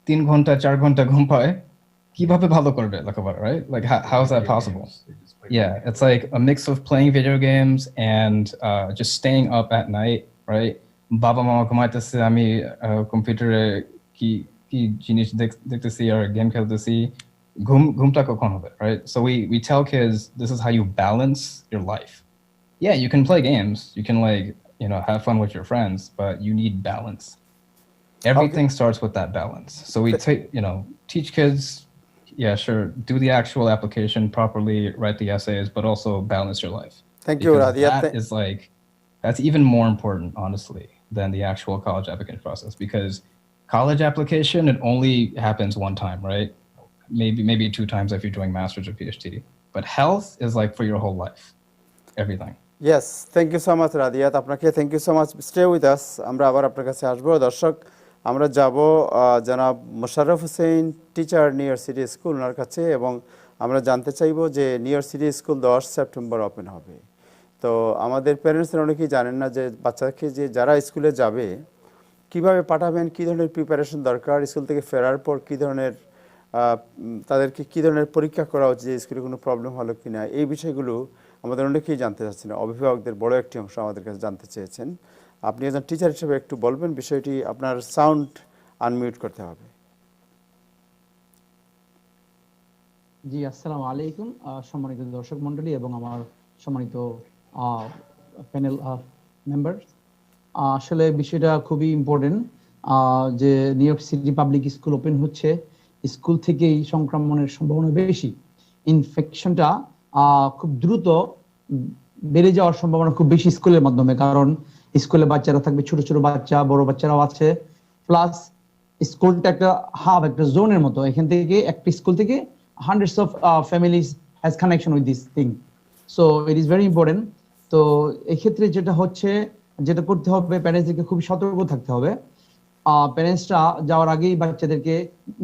3 ঘন্টা 4 ঘন্টা ঘুম পায়, কিভাবে ভালো করবে লেখাপড়া, right? Like how is that possible? Yeah, it's like a mix of playing video games and just staying up at night, right? বাবা মামা ঘুমাইতেছে, আমি কম্পিউটারে কি জিনিস দেখতেছি আর গেম খেলতেছি, ঘুমটা কখন হবে, right? So we tell kids this is how you balance your life. Yeah, you can play games, you can like have fun with your friends, but you need balance. Everything starts with that balance. So we teach kids, yeah, sure, do the actual application properly, write the essays, but also balance your life. Thank you, Radiat. That is like, that's even more important, honestly, than the actual college application process, because college application, it only happens one time, right? Maybe 2 times if you're doing master's or PhD. But health is like for your whole life, everything. Yes, thank you so much, Radiat. আপনাকে thank you so much. Stay with us. আমরা আবার আপনার কাছে আসবো। দর্শক, আমরা যাব জনাব Mosharraf Hossain teacher New York City school ওনার কাছে, এবং আমরা জানতে চাইবো যে New York City school 10 September open হবে। তো আমাদের প্যারেন্টসরা অনেকেই জানেন না যে বাচ্চাকে যারা স্কুলে যাবে কিভাবে পাঠাবেন, কী ধরনের প্রিপারেশন দরকার, স্কুল থেকে ফেরার পর কী ধরনের তাদেরকে কী ধরনের পরীক্ষা করা উচিত, যে স্কুলে কোনো প্রবলেম হলো কি না, এই বিষয়গুলো আমাদের অনেকেই জানতে চাচ্ছেন। অভিভাবকদের বড় একটি অংশ আমাদের কাছে জানতে চেয়েছেন। আপনি একজন টিচার হিসেবে একটু বলবেন বিষয়টি। আপনার সাউন্ড আনমিউট করতে হবে। জি, আসসালামু আলাইকুম সম্মানিত দর্শক মণ্ডলী এবং আমার সম্মানিত প্যানেল মেম্বার। আসলে বিষয়টা খুবই ইম্পর্টেন্ট যে New York city public school open হচ্ছে, স্কুল থেকেই সংক্রমণের সম্ভাবনা বেশি। ইনফেকশনটা খুব দ্রুত বেড়ে যাওয়ার সম্ভাবনা খুব বেশি স্কুলের মাধ্যমে, কারণ স্কুলে বাচ্চারা থাকবে, ছোট ছোট বাচ্চা, বড় বাচ্চারাও আছে, প্লাস স্কুলটা একটা হাব, একটা জোনের মতো। এখান থেকে একটা স্কুল থেকে hundreds of families has connection with this thing, so it is very important. তো এক্ষেত্রে যেটা হচ্ছে, যেটা করতে হবে, প্যারেন্টসদেরকে খুব সতর্ক থাকতে হবে। প্যারেন্টসরা যাওয়ার আগেই বাচ্চাদেরকে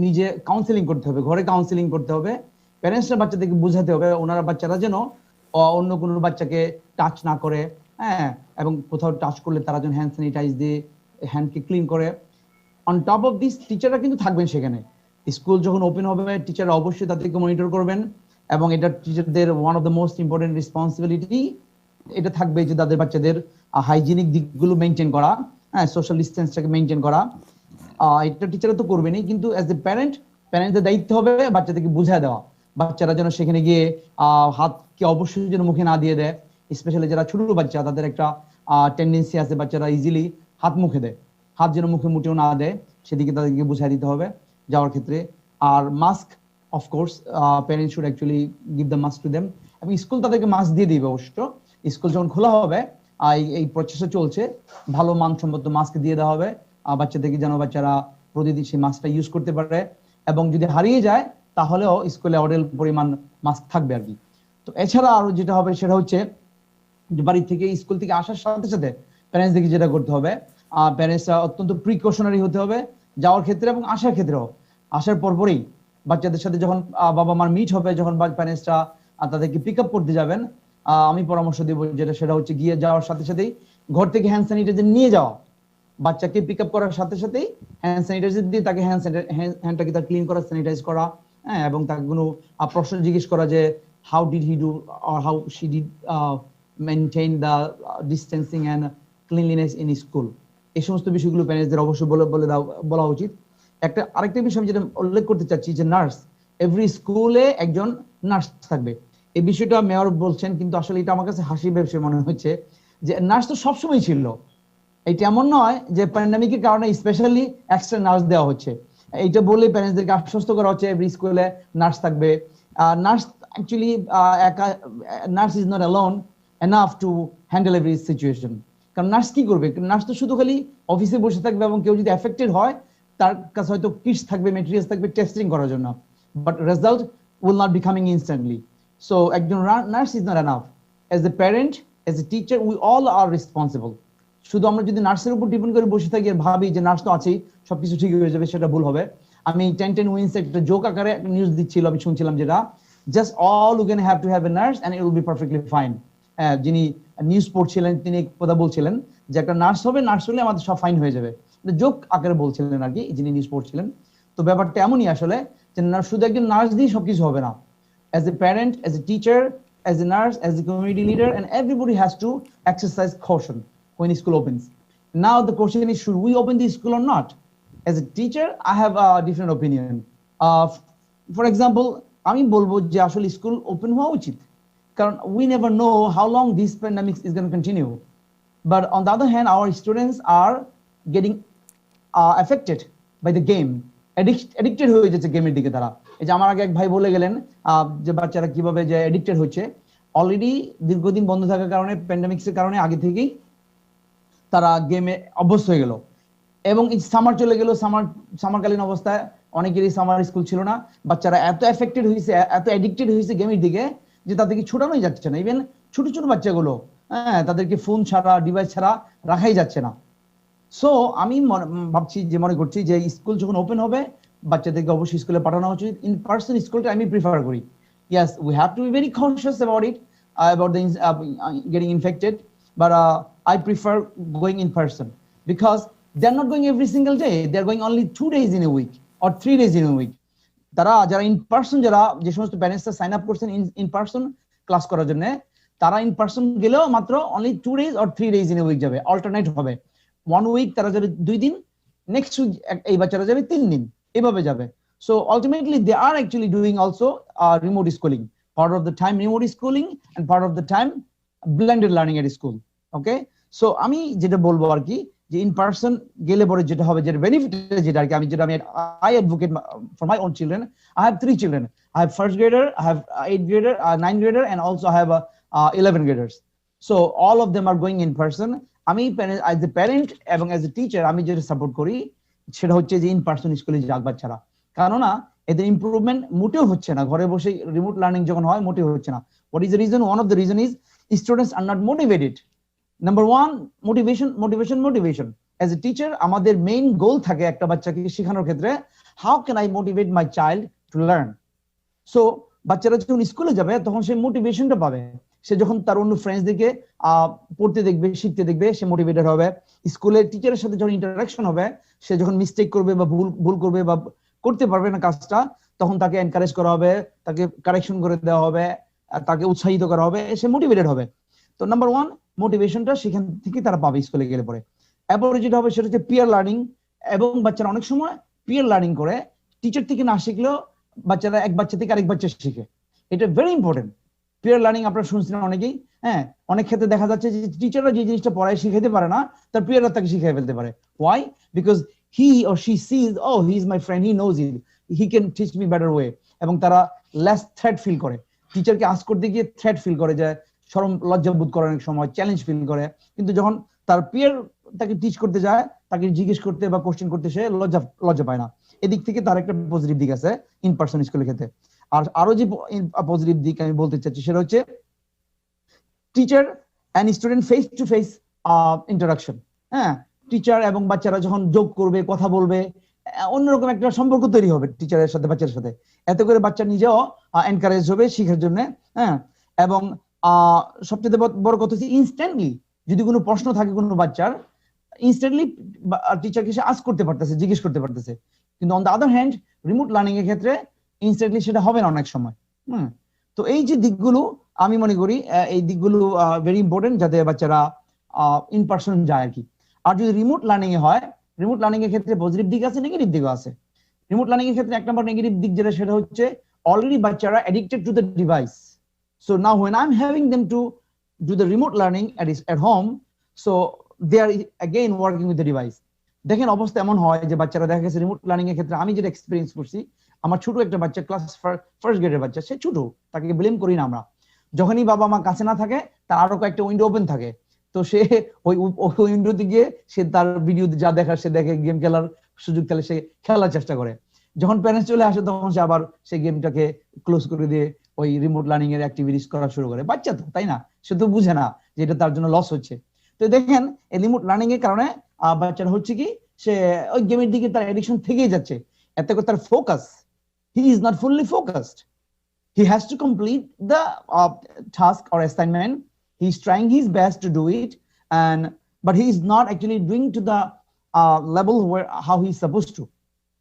নিজে কাউন্সিলিং করতে হবে, ঘরে কাউন্সিলিং করতে হবে। প্যারেন্টসরা বাচ্চাদেরকে বোঝাতে হবে ওনারা বাচ্চারা যেন অন্য কোনো বাচ্চাকে টাচ না করে, হ্যাঁ, এবং কোথাও টাচ করলে তারা যেন হ্যান্ড স্যানিটাইজ দিয়ে হ্যান্ডকে ক্লিন করে। অন টপ অফ দিস, টিচাররা কিন্তু থাকবেন সেখানে। স্কুল যখন ওপেন হবে, টিচাররা অবশ্যই তাদেরকে মনিটর করবেন, এবং এটা টিচারদের one of the most important responsibility এটা থাকবে যে তাদের বাচ্চাদের হাইজিনিক দিকগুলো মেনটেন করা, হ্যাঁ, সোশ্যাল ডিস্টেন্সটাকে মেনটেন করা। এটা টিচাররা তো করবেনই, কিন্তু অ্যাজ এ প্যারেন্টদের দায়িত্ব হবে বাচ্চাদেরকে বুঝায় দেওয়া। বাচ্চারা যেন সেখানে গিয়ে হাতকে অবশ্যই যেন মুখে না দিয়ে দেয়। স্পেশালি যারা ছোট বাচ্চা, তাদের একটা টেন্ডেন্সি আছে বাচ্চারা ইজিলি হাত মুখে দেয়, হাত যেন মুখে মুটেও না দেয়, সেদিকে তাদেরকে বুঝাই দিতে হবে যাওয়ার ক্ষেত্রে। আর mask, of course parents should actually give the mask to them, এবং স্কুল তাদেরকে মাস্ক দিয়ে দিবে অবশ্য। স্কুল যখন খোলা হবে, এই প্রচেষ্টা চলছে, ভালো মানসম্মত মাস্ক দিয়ে দেওয়া হবে বাচ্চাদেরকে, যেন বাচ্চারা প্রতিদিন সেই মাস্কটা ইউজ করতে পারে, এবং যদি হারিয়ে যায় তাহলেও স্কুলে অডেল পরিমাণ মাস্ক থাকবে আর কি। তো এছাড়া আরো যেটা হবে সেটা হচ্ছে যে বাড়ি থেকে, স্কুল থেকে আসার সাথে সাথে প্যারেন্টসদেরকে যেটা করতে হবে, প্যারেন্টসরা অত্যন্ত প্রিকশনারি হতে হবে যাওয়ার ক্ষেত্রে এবং আসার ক্ষেত্রেও। আসার পরপরই বাচ্চাদের সাথে যখন বাবা মার মিট হবে, যখন প্যারেন্টসরা তাদেরকে পিক আপ করতে যাবেন, আমি পরামর্শ দেবো যেটা, সেটা হচ্ছে গিয়ে যাওয়ার সাথে সাথেই ঘর থেকে হ্যান্ড স্যানিটাইজার নিয়ে যাওয়া। বাচ্চাকে পিক আপ করার সাথে সাথেই হ্যান্ড স্যানিটাইজার দিয়ে তাকে হ্যান্ডটাকে তার ক্লিন করা, স্যানিটাইজ করা, হ্যাঁ, এবং তাকে কোনো প্রশ্ন জিজ্ঞেস করা যে how did he do or how she did maintain the distancing and cleanliness in school. এই সমস্ত বিষয়গুলো প্যারেন্টসদের অবশ্যই বলা উচিত। আরেকটা বিষয় আমি যেটা উল্লেখ করতে চাচ্ছি, যে নার্স, এভরি স্কুলে একজন নার্স থাকবে। এই বিষয়টা মেয়র বলছেন, কিন্তু আসলে এটা আমার কাছে হাসি ব্যবসায় মনে হচ্ছে, যে নার্স তো সবসময় ছিল। এটা এমন নয় যে প্যান্ডামিকের কারণে স্পেশালি এক্সট্রা নার্স দেওয়া হচ্ছে। এইটা বলে প্যারেন্টসদেরকে আশ্বস্ত করা হচ্ছে এভরি স্কুলে নার্স থাকবে। Nurse actually nurse is not alone enough to handle every situation. কারণ নার্স কি করবে? নার্স তো শুধু খালি অফিসে বসে থাকবে, এবং কেউ যদি এফেক্টেড হয় তার কাছে হয়তো কিটস থাকবে, মেটেরিয়ালস থাকবে টেস্টিং করার জন্য, but result will not be coming instantly. So একজন nurse is not enough. As a parent, as a teacher, we all are responsible. শুধু আমরা যদি নার্সের উপর ডিপেন্ড করে বসে থাকি আর ভাবি যে নার্স তো আছেই, সবকিছু ঠিক হয়ে যাবে, সেটা ভুল হবে। আমি 10 উইন্স একটা জোক আকারে একটা নিউজ দিচ্ছিল, আমি শুনছিলাম, যেটা just all we can have to have a nurse and it will be perfectly fine. যিনি নিউজ পড়ছিলেন তিনি কথা বলছিলেন যে একটা নার্স হবে, নার্স হলে আমাদের সব ফাইন হয়ে যাবে, জোক আকারে বলছিলেন আর কি যিনি নিউজ পড়ছিলেন। তো ব্যাপারটা এমনই আসলে, যে শুধু একজন নার্স দিয়ে সবকিছু হবে না। As a parent, as a teacher, as a nurse, as a community leader, and everybody has to exercise caution when school opens. Now the question is, should we open the school or not? As a teacher, I have a different opinion. For example, আমি বলবো যে আসলে school open হওয়া উচিত, কারণ we never know how long this pandemic is going to continue. But on the other hand, our students are getting affected by the game. Addicted হয়ে যাচ্ছে গেমের দিকে তারা। এই যে আমার আগে এক ভাই বলে গেলেন যে বাচ্চারা কিভাবে যে অ্যাডিক্টেড হচ্ছে। অলরেডি দীর্ঘদিন বন্ধ থাকার কারণে, প্যান্ডামিক্সের কারণে আগে থেকেই তারা গেমে অভ্যস্ত হয়ে গেল, এবং সামার চলে গেল। সামারকালীন অবস্থায় অনেকেরই সামার স্কুল ছিল না। বাচ্চারা এত এফেক্টেড হয়েছে, এত অ্যাডিক্টেড হয়েছে গেমের দিকে, যে তাদেরকে ছোটানোই যাচ্ছে না। ইভেন ছোট ছোট বাচ্চাগুলো, হ্যাঁ, তাদেরকে ফোন ছাড়া, ডিভাইস ছাড়া রাখাই যাচ্ছে না। সো আমি ভাবছি, যে মনে করছি যে স্কুল যখন ওপেন হবে, বাচ্চাদেরকে অবশ্যই স্কুলে পাঠানো উচিত। ইন পার্সন স্কুলটা আমি প্রিফার করি। Yes, we have to be very conscious about it, about the getting infected, but I prefer going in person, because they're not going every single day. They're going only 2 days in a week or 3 days in a week. তারা যারা in person, যারা যে সমস্ত প্যারেন্টসরা sign up করছেন in person class করার জন্য, তারা in person গেলেও মাত্র only 2 days or 3 days in a week যাবে। অল্টারনেট হবে, 1 week তারা যাবে 2 দিন, নেক্সট উইক এই বাচ্চারা যাবে 3 দিন, এভাবে যাবে। So ultimately they are actually doing also remote schooling, part of the time remote schooling and part of the time blended learning at school. Okay, so আমি যেটা বলবো আর কি, যে ইন পার্সন গেলে পরে যেটা হবে, যেটা বেনিফিট, যেটা আর কি, আমি I advocate for my own children. I have 3 children. I have first grader, I have 8th grader, 9th grader, and also I have 11 graders. So all of them are going in person. আমি as a parent এবং as a teacher আমি যেটা support করি সেটা হচ্ছে যে in person স্কুলে যাক বাচ্চারা, কেননা এদের ইমপ্রুভমেন্ট মোটেও হচ্ছে না, ঘরে বসে রিমোট লার্নিং যখন হয় মোটেও হচ্ছে না। What is the reason? One of the reason is students are not motivated. Number one, motivation. As a teacher আমাদের মেইন গোল থাকে একটা বাচ্চাকে শেখানোর ক্ষেত্রে, how can I motivate my child to learn. So বাচ্চারা যখন স্কুলে যাবে তখন সে মোটিভেশনটা পাবে, সে যখন তার অন্য ফ্রেন্ডসদেরকে পড়তে দেখবে, শিখতে দেখবে, সে মোটিভেটেড হবে। স্কুলে টিচারের সাথে যখন ইন্টারাকশন হবে, সে যখন মিস্টেক করবে বা ভুল করবে বা করতে পারবে না কাজটা, তখন তাকে এনকারেজ করা হবে, তাকে কারেকশন করে দেওয়া হবে, তাকে উৎসাহিত করা হবে, সে মোটিভেটেড হবে। তো নাম্বার ওয়ান, মোটিভেশনটা সেখান থেকে তারা পাবে স্কুলে গেলে পরে। এরপরে যেটা হবে সেটা হচ্ছে পিয়ার লার্নিং, এবং বাচ্চারা অনেক সময় পিয়ার লার্নিং করে, টিচার থেকে না শিখলেও বাচ্চারা এক বাচ্চা থেকে আরেক বাচ্চা শিখে। এটা ভেরি ইম্পর্টেন্ট। পিয়ার লার্নিং আপনারা শুনছেন অনেকেই, হ্যাঁ, অনেক ক্ষেত্রে দেখা যাচ্ছে যে টিচাররা যে জিনিসটা পড়ায় শিখাইতে পারে না, তার পিয়াররা তাকে শিখাই ফেলতে পারে। Why? Because he or she sees, oh he is my friend, he knows it, he can teach me better way, এবং তারা লেস থ্রেট ফিল করে। টিচারকে আস্ক করতে গিয়ে থ্রেট ফিল করে, যে শরম লজ্জা বোধ করে, অনেক সময় চ্যালেঞ্জ ফিল করে। কিন্তু যখন তার পিয়ার তাকে টিচ করতে যায়, তাকে জিজ্ঞেস করতে বা কোশ্চেন করতে, সে লজ্জা পায় না। এদিক থেকে তার একটা পজিটিভ দিক আছে ইন পার্সন স্কুলের ক্ষেত্রে। আর আরো যে পজিটিভ দিক আমি বলতে চাচ্ছি সেটা হচ্ছে teacher and student face to face interaction. হ্যাঁ, টিচার এবং বাচ্চারা যখন যোগ করবে, কথা বলবে, অন্যরকম একটা সম্পর্ক তৈরি হবে টিচারের সাথে বাচ্চার সাথে। এতে করে বাচ্চা নিজেও এনকারেজ হবে শিখার জন্য। হ্যাঁ, এবং সবচেয়ে বড় কথা হচ্ছে ইনস্ট্যান্টলি যদি কোনো প্রশ্ন থাকে কোনো বাচ্চার, ইনস্ট্যান্টলি টিচারকে সে আস্ক করতে পারতেছে, জিজ্ঞেস করতে পারতেছে। কিন্তু on the other hand remote learning এর ক্ষেত্রে ইনস্ট্যান্টলি সেটা হবে না অনেক সময়। তো এই যে দিকগুলো আমি মনে করি, এই দিকগুলো ভেরি ইম্পর্টেন্ট, যাতে বাচ্চারা ইন পার্সন যায় আর কি। আর যদি রিমোট লার্নিং এ হয়, রিমোট লার্নিং এর ক্ষেত্রে পজিটিভ দিক আছে, নেগেটিভ দিকও আছে। রিমোট লার্নিং এর ক্ষেত্রে এক নম্বর নেগেটিভ দিক যেটা, সেটা হচ্ছে অলরেডি বাচ্চারা addicted to the device. So now when I'm having them to do the remote learning at home, so they are again working with the device. দেখেন অবস্থা এমন হয় যে বাচ্চারা দেখা গেছে রিমোট লার্নিং এর ক্ষেত্রে, আমি যেটা এক্সপিরিয়েন্স করছি, আমার ছোট একটা বাচ্চা, ক্লাস ফার্স্ট গ্রেডের বাচ্চা, সে ছোট, তাকে ব্লেম করি না আমরা। যখনই বাবা মা কাছে না থাকে, তার আরো কয়েকটা উইন্ডো ওপেন থাকে, তো সে ওই উইন্ডোতে গিয়ে সে তার ভিডিও যা দেখার সে দেখে, গেম খেলার সুযোগ পেলে সে খেলার চেষ্টা করে। যখন প্যারেন্টস চলে আসে তখন সে আবার সেই গেমটাকে ক্লোজ করে দিয়ে ওই রিমোট লার্নিং এর অ্যাক্টিভিটিস করা শুরু করে। বাচ্চা তো, তাই না? সে তো বুঝে না যে এটা তার জন্য লস হচ্ছে। তো দেখেন এই রিমোট লার্নিং এর কারণে বাচ্চারা হচ্ছে কি, সে ওই গেমের দিকে তার এডিকশন থেকেই যাচ্ছে। এতে করে তার focus, he is not fully focused. He has to complete the task or assignment. He's trying his best to do it, but he is not actually doing to the level where how he is supposed to.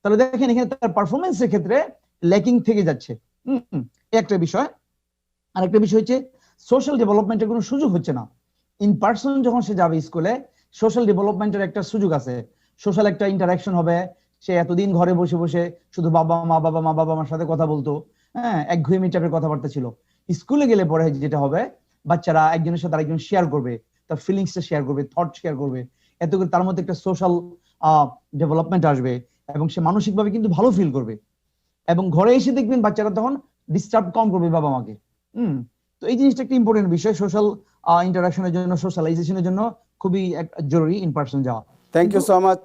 তাহলে দেখেন এখানে তার পারফরমেন্সের ক্ষেত্রে lacking থেকে যাচ্ছে। একটা বিষয়। আরেকটা বিষয় হচ্ছে সোশ্যাল ডেভেলপমেন্টের কোনো সুযোগ হচ্ছে না। ইন পার্সন যখন সে যাবে স্কুলে, সোশ্যাল ডেভেলপমেন্টের একটা সুযোগ আছে, সোশ্যাল একটা ইন্টারাকশন হবে। সে এতদিন ঘরে বসে বসে শুধু বাবা মার সাথে কথা বলতো, হ্যাঁ, একঘেয়েমি টাইপের কথাবার্তা ছিল। স্কুলে গেলে পরে যেটা হবে, বাচ্চারা একজনের সাথে আরেকজন শেয়ার করবে, তার ফিলিংসটা শেয়ার করবে, থট শেয়ার করবে। এতে করে তার মধ্যে একটা সোশ্যাল ডেভেলপমেন্ট আসবে, এবং সে মানসিকভাবে কিন্তু ভালো ফিল করবে। এবং ঘরে এসে দেখবেন বাচ্চারা তখন ডিস্টার্ব কম করবে বাবা মাকে। তো এই জিনিসটা একটা ইম্পর্টেন্ট বিষয়, সোশ্যাল ইন্টারাকশনের জন্য, সোশ্যালাইজেশনের জন্য খুবই জরুরি ইন পার্সন যাওয়া। Thank you so much.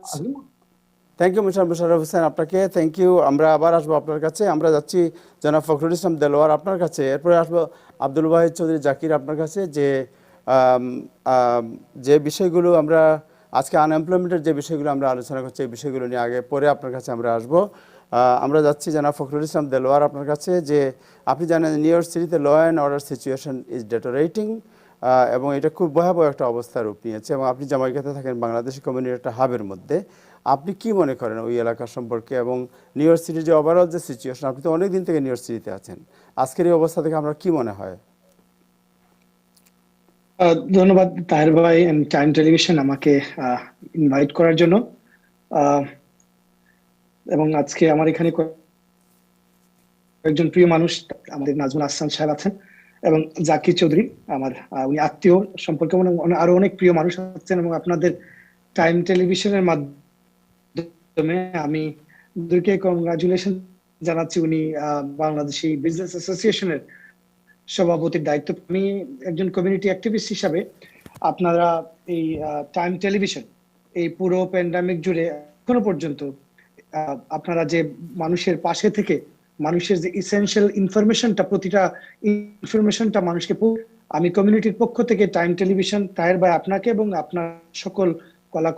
Thank you mister Mosharraf Hossain, আপনাকে থ্যাংক ইউ। আমরা আবার আসবো আপনার কাছে। আমরা যাচ্ছি জনাব ফখরুল ইসলাম দেলোয়ার আপনার কাছে, এরপরে আসবো আব্দুল ওয়াহিদ চৌধুরী জাকির আপনার কাছে। যে বিষয়গুলো আমরা আজকে আনএমপ্লয়মেন্টের যে বিষয়গুলো আমরা আলোচনা করছি, এই বিষয়গুলো নিয়ে আগে পরে আপনার কাছে আমরা আসবো। আমরা যাচ্ছি জনাব ফখরুল ইসলাম দেলোয়ার আপনার কাছে। যে আপনি জানেন নিউ ইয়র্ক সিটিতে law and order situation is deteriorating, এবং এটা খুব ভয়াবহ একটা অবস্থার রূপ নিয়েছে, এবং আপনি জামাইকাতে থাকেন বাংলাদেশি কমিউনিটির একটা হাবের মধ্যে। আপনি কি মনে করেন ওই এলাকা সম্পর্কে, এবং নিউ ইয়র্ক সিটির যে ওভারঅল যে সিচুয়েশন, আপনি তো অনেক দিন থেকে নিউ ইয়র্ক সিটিতে আছেন, আজকের এই অবস্থা থেকে আপনার কি মনে হয়? ধন্যবাদ তাহের ভাই এন্ড টাইম টেলিভিশন আমাকে ইনভাইট করার জন্য। এবং আজকে আমার এখানে কয়েকজন প্রিয় মানুষ, আমাদের নাজমুল আহসান সাহেব আছেন এবং জাকির চৌধুরী আমার উনি আত্মীয় সম্পর্কে, আরো অনেক প্রিয় মানুষ আছেন, এবং আপনাদের টাইম টেলিভিশনের মাধ্যমে আমি দুকে কংগ্রাচুলেশন জানাচ্ছি। উনি বাংলাদেশি বিজনেস অ্যাসোসিয়েশনের সভাপতির দায়িত্ব। আমি একজন কমিউনিটি অ্যাক্টিভিস্ট হিসাবে আপনারা এই টাইম টেলিভিশন এই পুরো প্যান্ডামিক জুড়ে এখনো পর্যন্ত আপনারা যে মানুষের পাশে থেকে মানুষের যে ইসেনশিয়াল ইনফরমেশনটা, প্রতিটা ইনফরমেশনটা মানুষকে, আমি কমিউনিটির পক্ষ থেকে টাইম টেলিভিশন, তাহের ভাই আপনাকে এবং আপনার সকল কলা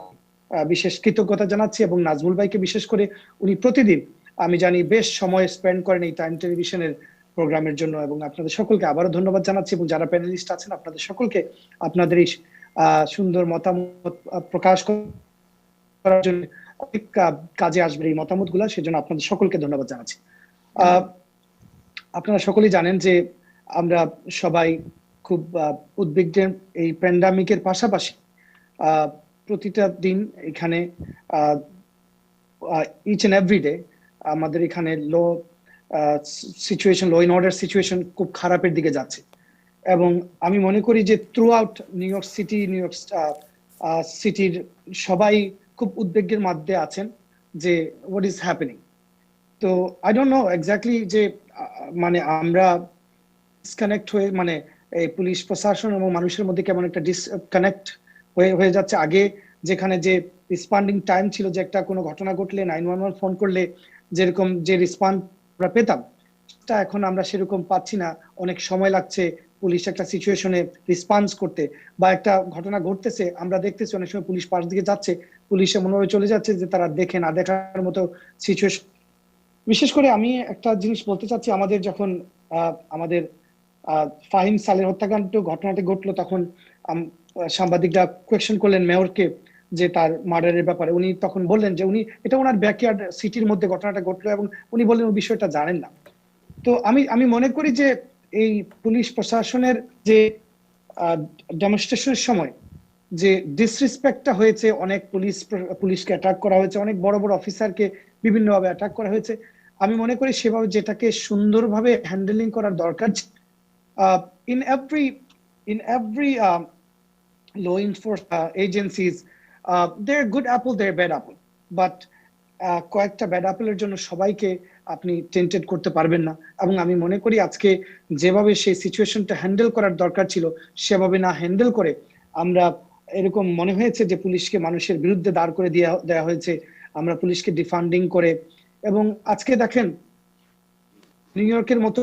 বিশেষ কৃতজ্ঞতা জানাচ্ছি, এবং নাজমুল ভাইকে বিশেষ করে, উনি প্রতিদিন আমি জানি বেশ সময় স্পেন্ড করেন এই টাইম টেলিভিশনের প্রোগ্রামের জন্য। এবং আপনাদের সকলকে আবারও ধন্যবাদ জানাচ্ছি, এবং যারা প্যানেলিস্ট আছেন আপনাদের সকলকে আপনাদের এই সুন্দর মতামত প্রকাশ করার জন্য, অনেক কাজে আসবে এই মতামতগুলো, সেজন্য আপনাদের সকলকে ধন্যবাদ জানাচ্ছি। আপনারা সকলেই জানেন যে আমরা সবাই খুব উদ্বিগ্ন এই প্যান্ডামিকের পাশাপাশি প্রতিটা দিন এখানে ইচ এন্ড এভরি ডে আমাদের এখানে ল অ্যান্ড অর্ডার সিচুয়েশন খুব খারাপের দিকে যাচ্ছে। এবং আমি মনে করি যে থ্রু আউট নিউ ইয়র্ক সিটির সবাই খুব উদ্বেগের মধ্যে আছেন যে হোয়াট ইজ হ্যাপেনিং। তো আই ডোন্ট নো এক্স্যাক্টলি যে মানে আমরা ডিসকানেক্ট হয়ে, মানে এই পুলিশ প্রশাসন এবং মানুষের মধ্যে কেমন একটা ডিসকানেক্ট হয়ে যাচ্ছে। আগে যেখানে যে রেসপন্ডিং টাইম ছিল, যে একটা কোনো ঘটনা ঘটলে 911 ফোন করলে যেরকম যে রেসপন্স আমরা পেতাম, সেটা এখন আমরা সেরকম পাচ্ছি না। অনেক সময় লাগছে পুলিশ একটা সিচুয়েশনে রেসপন্স করতে, বা একটা ঘটনা ঘটতেছে আমরা দেখতেছি অনেক সময় পুলিশ পাশ দিকে যাচ্ছে, পুলিশ এমনভাবে চলে যাচ্ছে যে তারা দেখে না দেখার মতো সিচুয়েশন। বিশেষ করে আমি একটা জিনিস বলতে চাচ্ছি, আমাদের যখন আমাদের ফাহিম সালের হত্যাকাণ্ড ঘটনাটি ঘটলো, তখন সাংবাদিকরা কোয়েশ্চেন করলেন মেয়রকে যে তার মার্ডারের ব্যাপারে। উনি তখন বললেন যে উনি, এটা ওনার ব্যাকইয়ার্ড সিটির মধ্যে ঘটনাটা ঘটলো, এবং উনি বললেন ওই বিষয়টা জানেন না। তো আমি মনে করি যে এই পুলিশ প্রশাসনের যে ডেমনস্ট্রেশনের সময় যে ডিসরেসপেক্টটা হয়েছে, অনেক পুলিশকে অ্যাটাক করা হয়েছে, অনেক বড় বড় অফিসারকে বিভিন্নভাবে অ্যাটাক করা হয়েছে। আমি মনে করি সেভাবে যেটাকে সুন্দরভাবে হ্যান্ডেলিং করার দরকার। In every law enforcement agencies, they're good apple, they're bad apple, but কয়েকটা ব্যাড অ্যাপেলের জন্য সবাইকে আপনি টেন্টেড করতে পারবেন না। এবং আমি মনে করি আজকে যেভাবে সেই সিচুয়েশনটা হ্যান্ডেল করার দরকার ছিল, সেভাবে না হ্যান্ডেল করে আমরা, এরকম মনে হয়েছে যে পুলিশকে মানুষের বিরুদ্ধে দাঁড় করে দেওয়া হয়েছে, আমরা পুলিশকে ডিফান্ডিং করে। এবং আজকে দেখেন নিউ ইয়র্কের মতো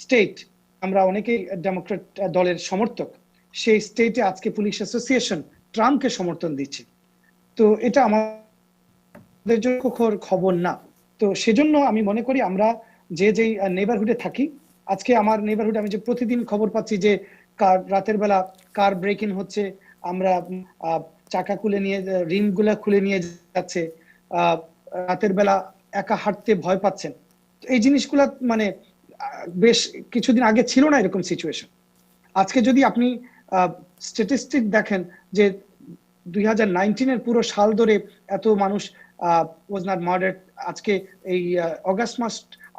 স্টেট, আমরা অনেকেই ডেমোক্রেট দলের সমর্থক, সেই স্টেটে আজকে পুলিশ অ্যাসোসিয়েশন ট্রাম্পকে সমর্থন দিচ্ছে। তো এটা আমাদের জন্য খবর না। তো সেজন্য আমি মনে করি আমরা যেই নেইবারহুডে থাকি, আজকে আমার নেইবারহুডে আমি যে প্রতিদিন খবর পাচ্ছি যে রাতের বেলা কার ব্রেক ইন হচ্ছে, আমরা চাকা খুলে নিয়ে, রিম গুলা খুলে নিয়ে যাচ্ছে, রাতের বেলা একা হাঁটতে ভয় পাচ্ছেন। এই জিনিসগুলা মানে বেশ কিছুদিন আগে ছিল না এরকম সিচুয়েশন। আজকে যদি আপনি স্ট্যাটিস্টিক দেখেন যে 2019 পুরো সাল ধরে এত মানুষ ওয়াজ নট মার্ডার্ড, আজকে এই অগাস্ট মাস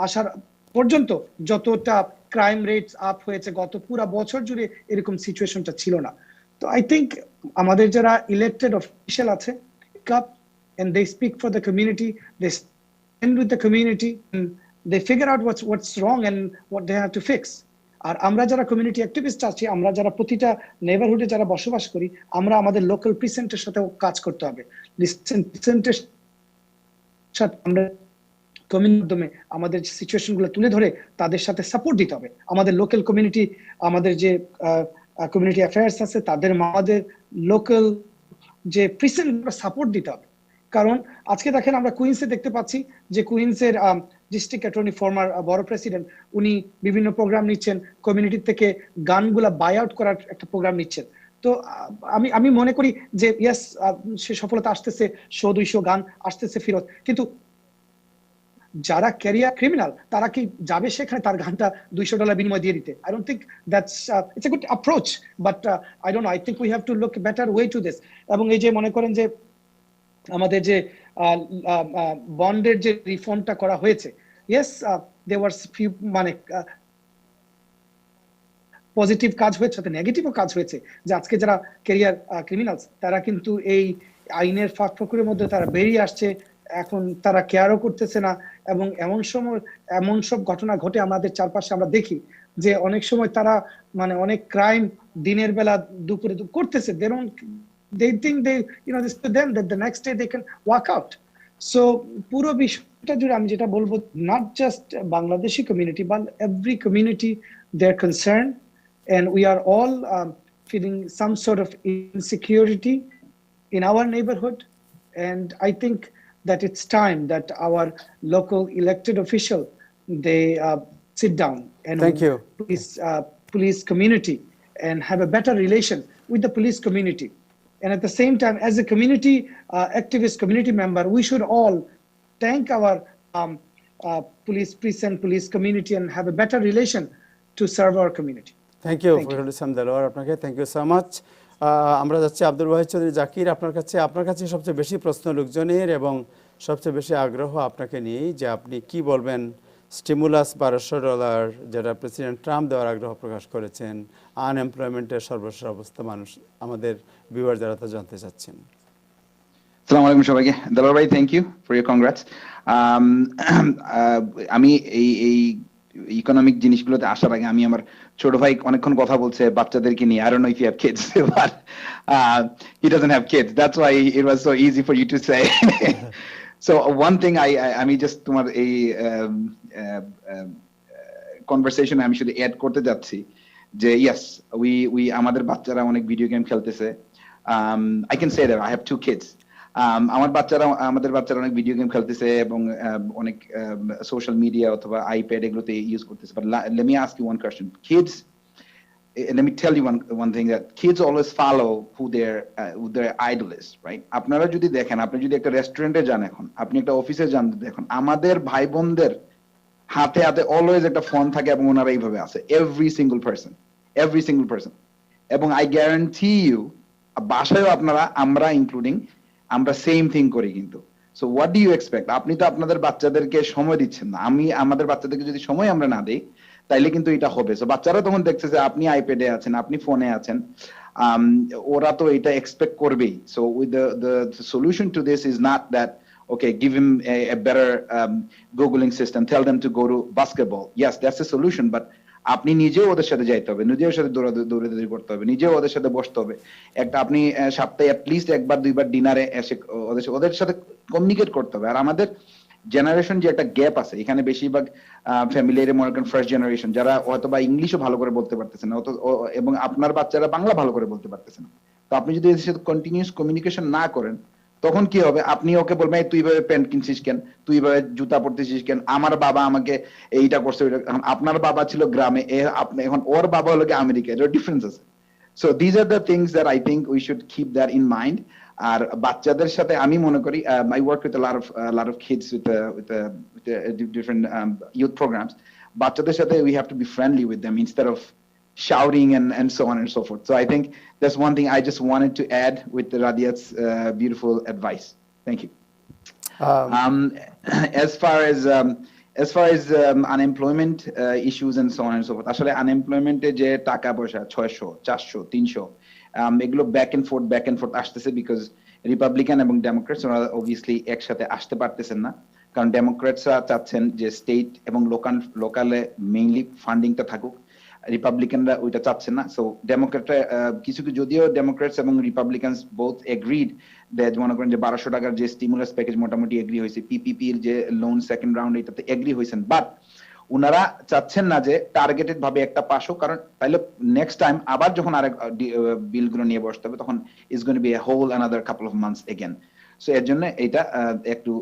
আসার পর্যন্ত যতটা ক্রাইম রেটস আপ হয়েছে, গত পুরো বছর জুড়ে এরকম সিচুয়েশনটা ছিল না। তো আই থিঙ্ক আমাদের যারা ইলেক্টেড অফিসিয়াল আছে, and they speak for the community, they stand with the community, and they figure out what's wrong and what they have to fix. আর আমরা যারা কমিউনিটি অ্যাক্টিভিস্ট আছি, আমরা যারা প্রতিটা নেইবারহুডে যারা বসবাস করি, আমরা আমাদের লোকাল প্রিসেন্টের সাথে কাজ করতে হবে। প্রিসেন্টের সাথে আমরা কমিউনিটির মাধ্যমে আমাদের সিচুয়েশনগুলো তুলে ধরে তাদের সাথে সাপোর্ট দিতে হবে। আমাদের লোকাল কমিউনিটি, আমাদের যে কমিউনিটি অ্যাফেয়ার্স আছে, তাদের আমাদের লোকাল যে প্রিসেন্ট সাপোর্ট দিতে হবে। কারণ আজকে দেখেন আমরা কুইন্সে দেখতে পাচ্ছি যে কুইন্সের ডিস্ট্রিক্ট অ্যাটর্নি, ফর্মার বড় প্রেসিডেন্ট, উনি বিভিন্ন প্রোগ্রাম নিচ্ছেন, কমিউনিটি থেকে গানগুলা বাই আউট করার একটা প্রোগ্রাম নিচ্ছেন। তো আমি মনে করি যে ইয়েস, সে সফলতা আসতেছে, 100-200 গান আসতেছে ফেরত, কিন্তু যারা ক্যারিয়ার ক্রিমিনাল তারা কি যাবে সেখানে তার গানটা $200 বিনিময় দিয়ে দিতে? I don't think that's it's a good approach, but I don't know, I think we have to look better way to this. এবং এই যে মনে করেন যে আমাদের যে বন্ডের যে রিফর্মটা করা হয়েছে, ইয়েস, দেয়ার ওয়াজ ফিউ, মানে পজিটিভ কাজ হয়েছে, সাথে নেগেটিভও কাজ হয়েছে, যে আজকে যারা ক্যারিয়ার ক্রিমিনালস তারা কিন্তু এই আইনের ফাঁক ফোকরের মধ্যে তারা বেরিয়ে আসছে, এখন তারা কেয়ারও করতেছে না। এবং এমন সব ঘটনা ঘটে আমাদের চারপাশে, আমরা দেখি যে অনেক সময় তারা মানে অনেক ক্রাইম দিনের বেলা দুপুরে করতেছে, they think this to them that the next day they can walk out. So পুরো বিষয়টা জুড়ে আমি যেটা বলবো, not just Bangladeshi community but every community, they're concerned, and we are all feeling some sort of insecurity in our neighborhood. And I think that it's time that our local elected official, they sit down and Thank you. police community and have a better relation with the police community. And at the same time, as a community activist, community member, we should all thank our police precinct, police community, and have a better relation to serve our community. Thank you Thank you. Fakhrul Islam Delwar, আপনাকে thank you so much. আমরা যাচ্ছি আব্দুল ওয়াহিদ চৌধুরী জাকির, আপনার কাছে সবচেয়ে বেশি প্রশ্ন লোকজনের এবং সবচেয়ে বেশি আগ্রহ আপনাকে নিয়েই, যে আপনি কি বলবেন স্টিমুলাস $1200 যেটা প্রেসিডেন্ট ট্রাম্প দেওয়ার আগ্রহ প্রকাশ করেছেন, আনএমপ্লয়মেন্টের সর্বশেষ অবস্থা মানুষ আমাদের ভিউয়ার যারা তা জানতে চাচ্ছেন। আসসালামু আলাইকুম সবাইকে। দেলোয়ার ভাই, thank you for your congrats. আমি এই ইকোনমিক জিনিসগুলোতে আসার আগে আমি আমার ছোট ভাই অনেকক্ষণ কথা বলছে বাচ্চাদেরকে নিয়ে। I don't know if you have kids, but he doesn't have kids. That's why it was so easy for you to say. So one thing আমি just তোমার এই কনভারসেশনে আমি শুধু অ্যাড করতে যাচ্ছি যে yes, we আমাদের বাচ্চারা অনেক ভিডিও গেম খেলতেছে। I can say that I have 2 kids. আমাদের বাচ্চারা অনেক ভিডিও গেম খেলতেছে এবং অনেক সোশ্যাল মিডিয়া অথবা আইপ্যাড এগুলোতে ইউজ করতেছে। But let me ask you one question. Kids, let me tell you one thing, that kids always follow who their idol is, right? আপনারা যদি দেখেন, আপনি যদি একটা রেস্টুরেন্টে যান, এখন আপনি একটা অফিসে যান, দেখুন আমাদের ভাই বোনদের হাতে হাতে অলওয়েজ একটা ফোন থাকে এবং ওনারা এইভাবে আছে, every single person. এবং I guarantee you বাসায়ও আমরা ইনক্লুডিং আমরা সেম থিং করি কিন্তু। So what do you expect? আপনি তো আপনাদের বাচ্চাদেরকে সময় দিচ্ছেন না। আমাদের বাচ্চাদেরকে যদি সময় আমরা না দিই তাইলে কিন্তু এটা হবে। সো বাচ্চারা তখন দেখছে যে আপনি আইপ্যাডে আছেন, আপনি ফোনে আছেন, ওরা তো এটা এক্সপেক্ট করবেই। So with the solution to this is not that okay, give him a better googling system, tell them to go to basketball. Yes, that's the solution, but আপনি নিজেও ওদের সাথে যাইতে হবে, নিজেও সাথে দৌড়াদৌড়ি করতে হবে, নিজেও ওদের সাথে বসতে হবে। একটা আপনি সপ্তাহে অ্যাটলিস্ট 1-2বার ডিনারে এসে ওদের সাথে কমিউনিকেট করতে হবে। আর আমাদের জেনারেশন যে একটা গ্যাপ আছে, এখানে বেশিরভাগ ফ্যামিলির মনে করেন ফার্স্ট জেনারেশন, যারা হয়তো বা ইংলিশও ভালো করে বলতে পারতেছে না, এবং আপনার বাচ্চারা বাংলা ভালো করে বলতে পারতেছে না। তো আপনি যদি এদের সাথে কন্টিনিউয়াস কমিউনিকেশন না করেন, তখন কি হবে? আপনি ওকে বলবেন তুই ভাবে প্যান্ট কিনছিস কেন, তুই ভাবে জুতা পরতেছিস কেন, আমার বাবা আমাকে এইটা করছে। আপনার বাবা ছিল গ্রামে, এখন ওর বাবা হলো আমেরিকা, এর ডিফারেন্স আছে। So these are the things that I think we should keep that in mind. আর বাচ্চাদের সাথে আমি মনে করি, I work with lot of kids with different youth programs. বাচ্চাদের সাথে we have to be friendly with them instead of shouting and so on and so forth. So I think that's one thing I just wanted to add with Radiat's beautiful advice. Thank you. As far as unemployment issues and so on and so forth, আসলে unemployment এ যে টাকা পয়সা 600, 400, 300 এগুলো back end fourth আসতেছে, because Republican এবং Democrats ওরা obviously একসাথে আসতে পারতেছেন না। কারণ ডেমোক্রেটসরা চাচ্ছেন যে স্টেট এবং লোকালে মেইনলি ফান্ডিংটা থাকুক, রিপাবলিকানরা ওইটা চাচ্ছেন না। সো ডেমোক্রেটরা কিছু যদিও ডেমোক্রেটস এবং রিপাবলিকানস বোথ এগ্রিড দ্যাট, মনে করেন যে $1200 যে স্টিমুলাস প্যাকেজ মোটামুটি এগ্রি হয়েছে, পিপিপির যে লোন সেকেন্ড রাউন্ড এটাতে এগ্রি হয়েছেন, বাট উনারা চাচ্ছেন না যে টার্গেটেড ভাবে একটা পাস হোক, কারণ তাইলে নেক্সট টাইম আবার যখন আরেক বিলগুলো নিয়ে বসতে হবে তখন is going to be a whole another couple of months again. So এর জন্য এটা একটু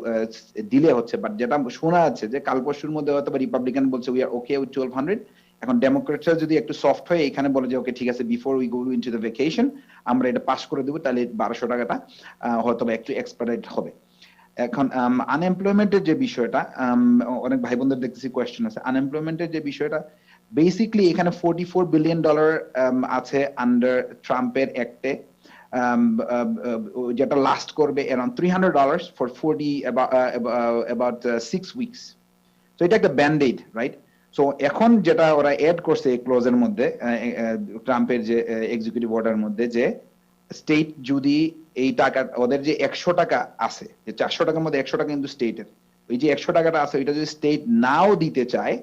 ডিলে হচ্ছে। বাট যেটা শোনা যাচ্ছে যে কাল পরশুর মধ্যে হয়তো রিপাবলিকান বলছে উই আর ওকে উইথ 1200, এখন ডেমোক্রেটসরা যদি একটু সফট হয়ে এখানে বলে যে ওকে ঠিক আছে, before we go into the vacation আমরা এটা পাস করে দেবো, তাহলে $1200 হয়তো একটু এক্সপার্টাইট হবে। এখন আনএমপ্লয়মেন্টের যে বিষয়টা, অনেক ভাই বোনদের দেখতেছি কোয়েশ্চেন আছে। আনএমপ্লয়মেন্টের যে বিষয়টা, বেসিকলি এখানে $44 বিলিয়ন আছে আন্ডার ট্রাম্পের অ্যাক্টে, যেটা লাস্ট করবে around $300 for 40 about 6 weeks. So এটা একটা ব্যান্ড-এইড, রাইট? সো এখন যেটা ওরা এড করছে এই ক্লোজের মধ্যে, ট্রাম্পের যে এক্সিকিউটিভ অর্ডার মধ্যে, যে স্টেট যদি এই টাকা, ওদের যে 100 টাকা আছে, যে 400 টাকার মধ্যে 100 টাকা কিন্তু স্টেটের, ওই যে 100 টাকাটা আছে ওইটা যদি স্টেট নাও দিতে চায়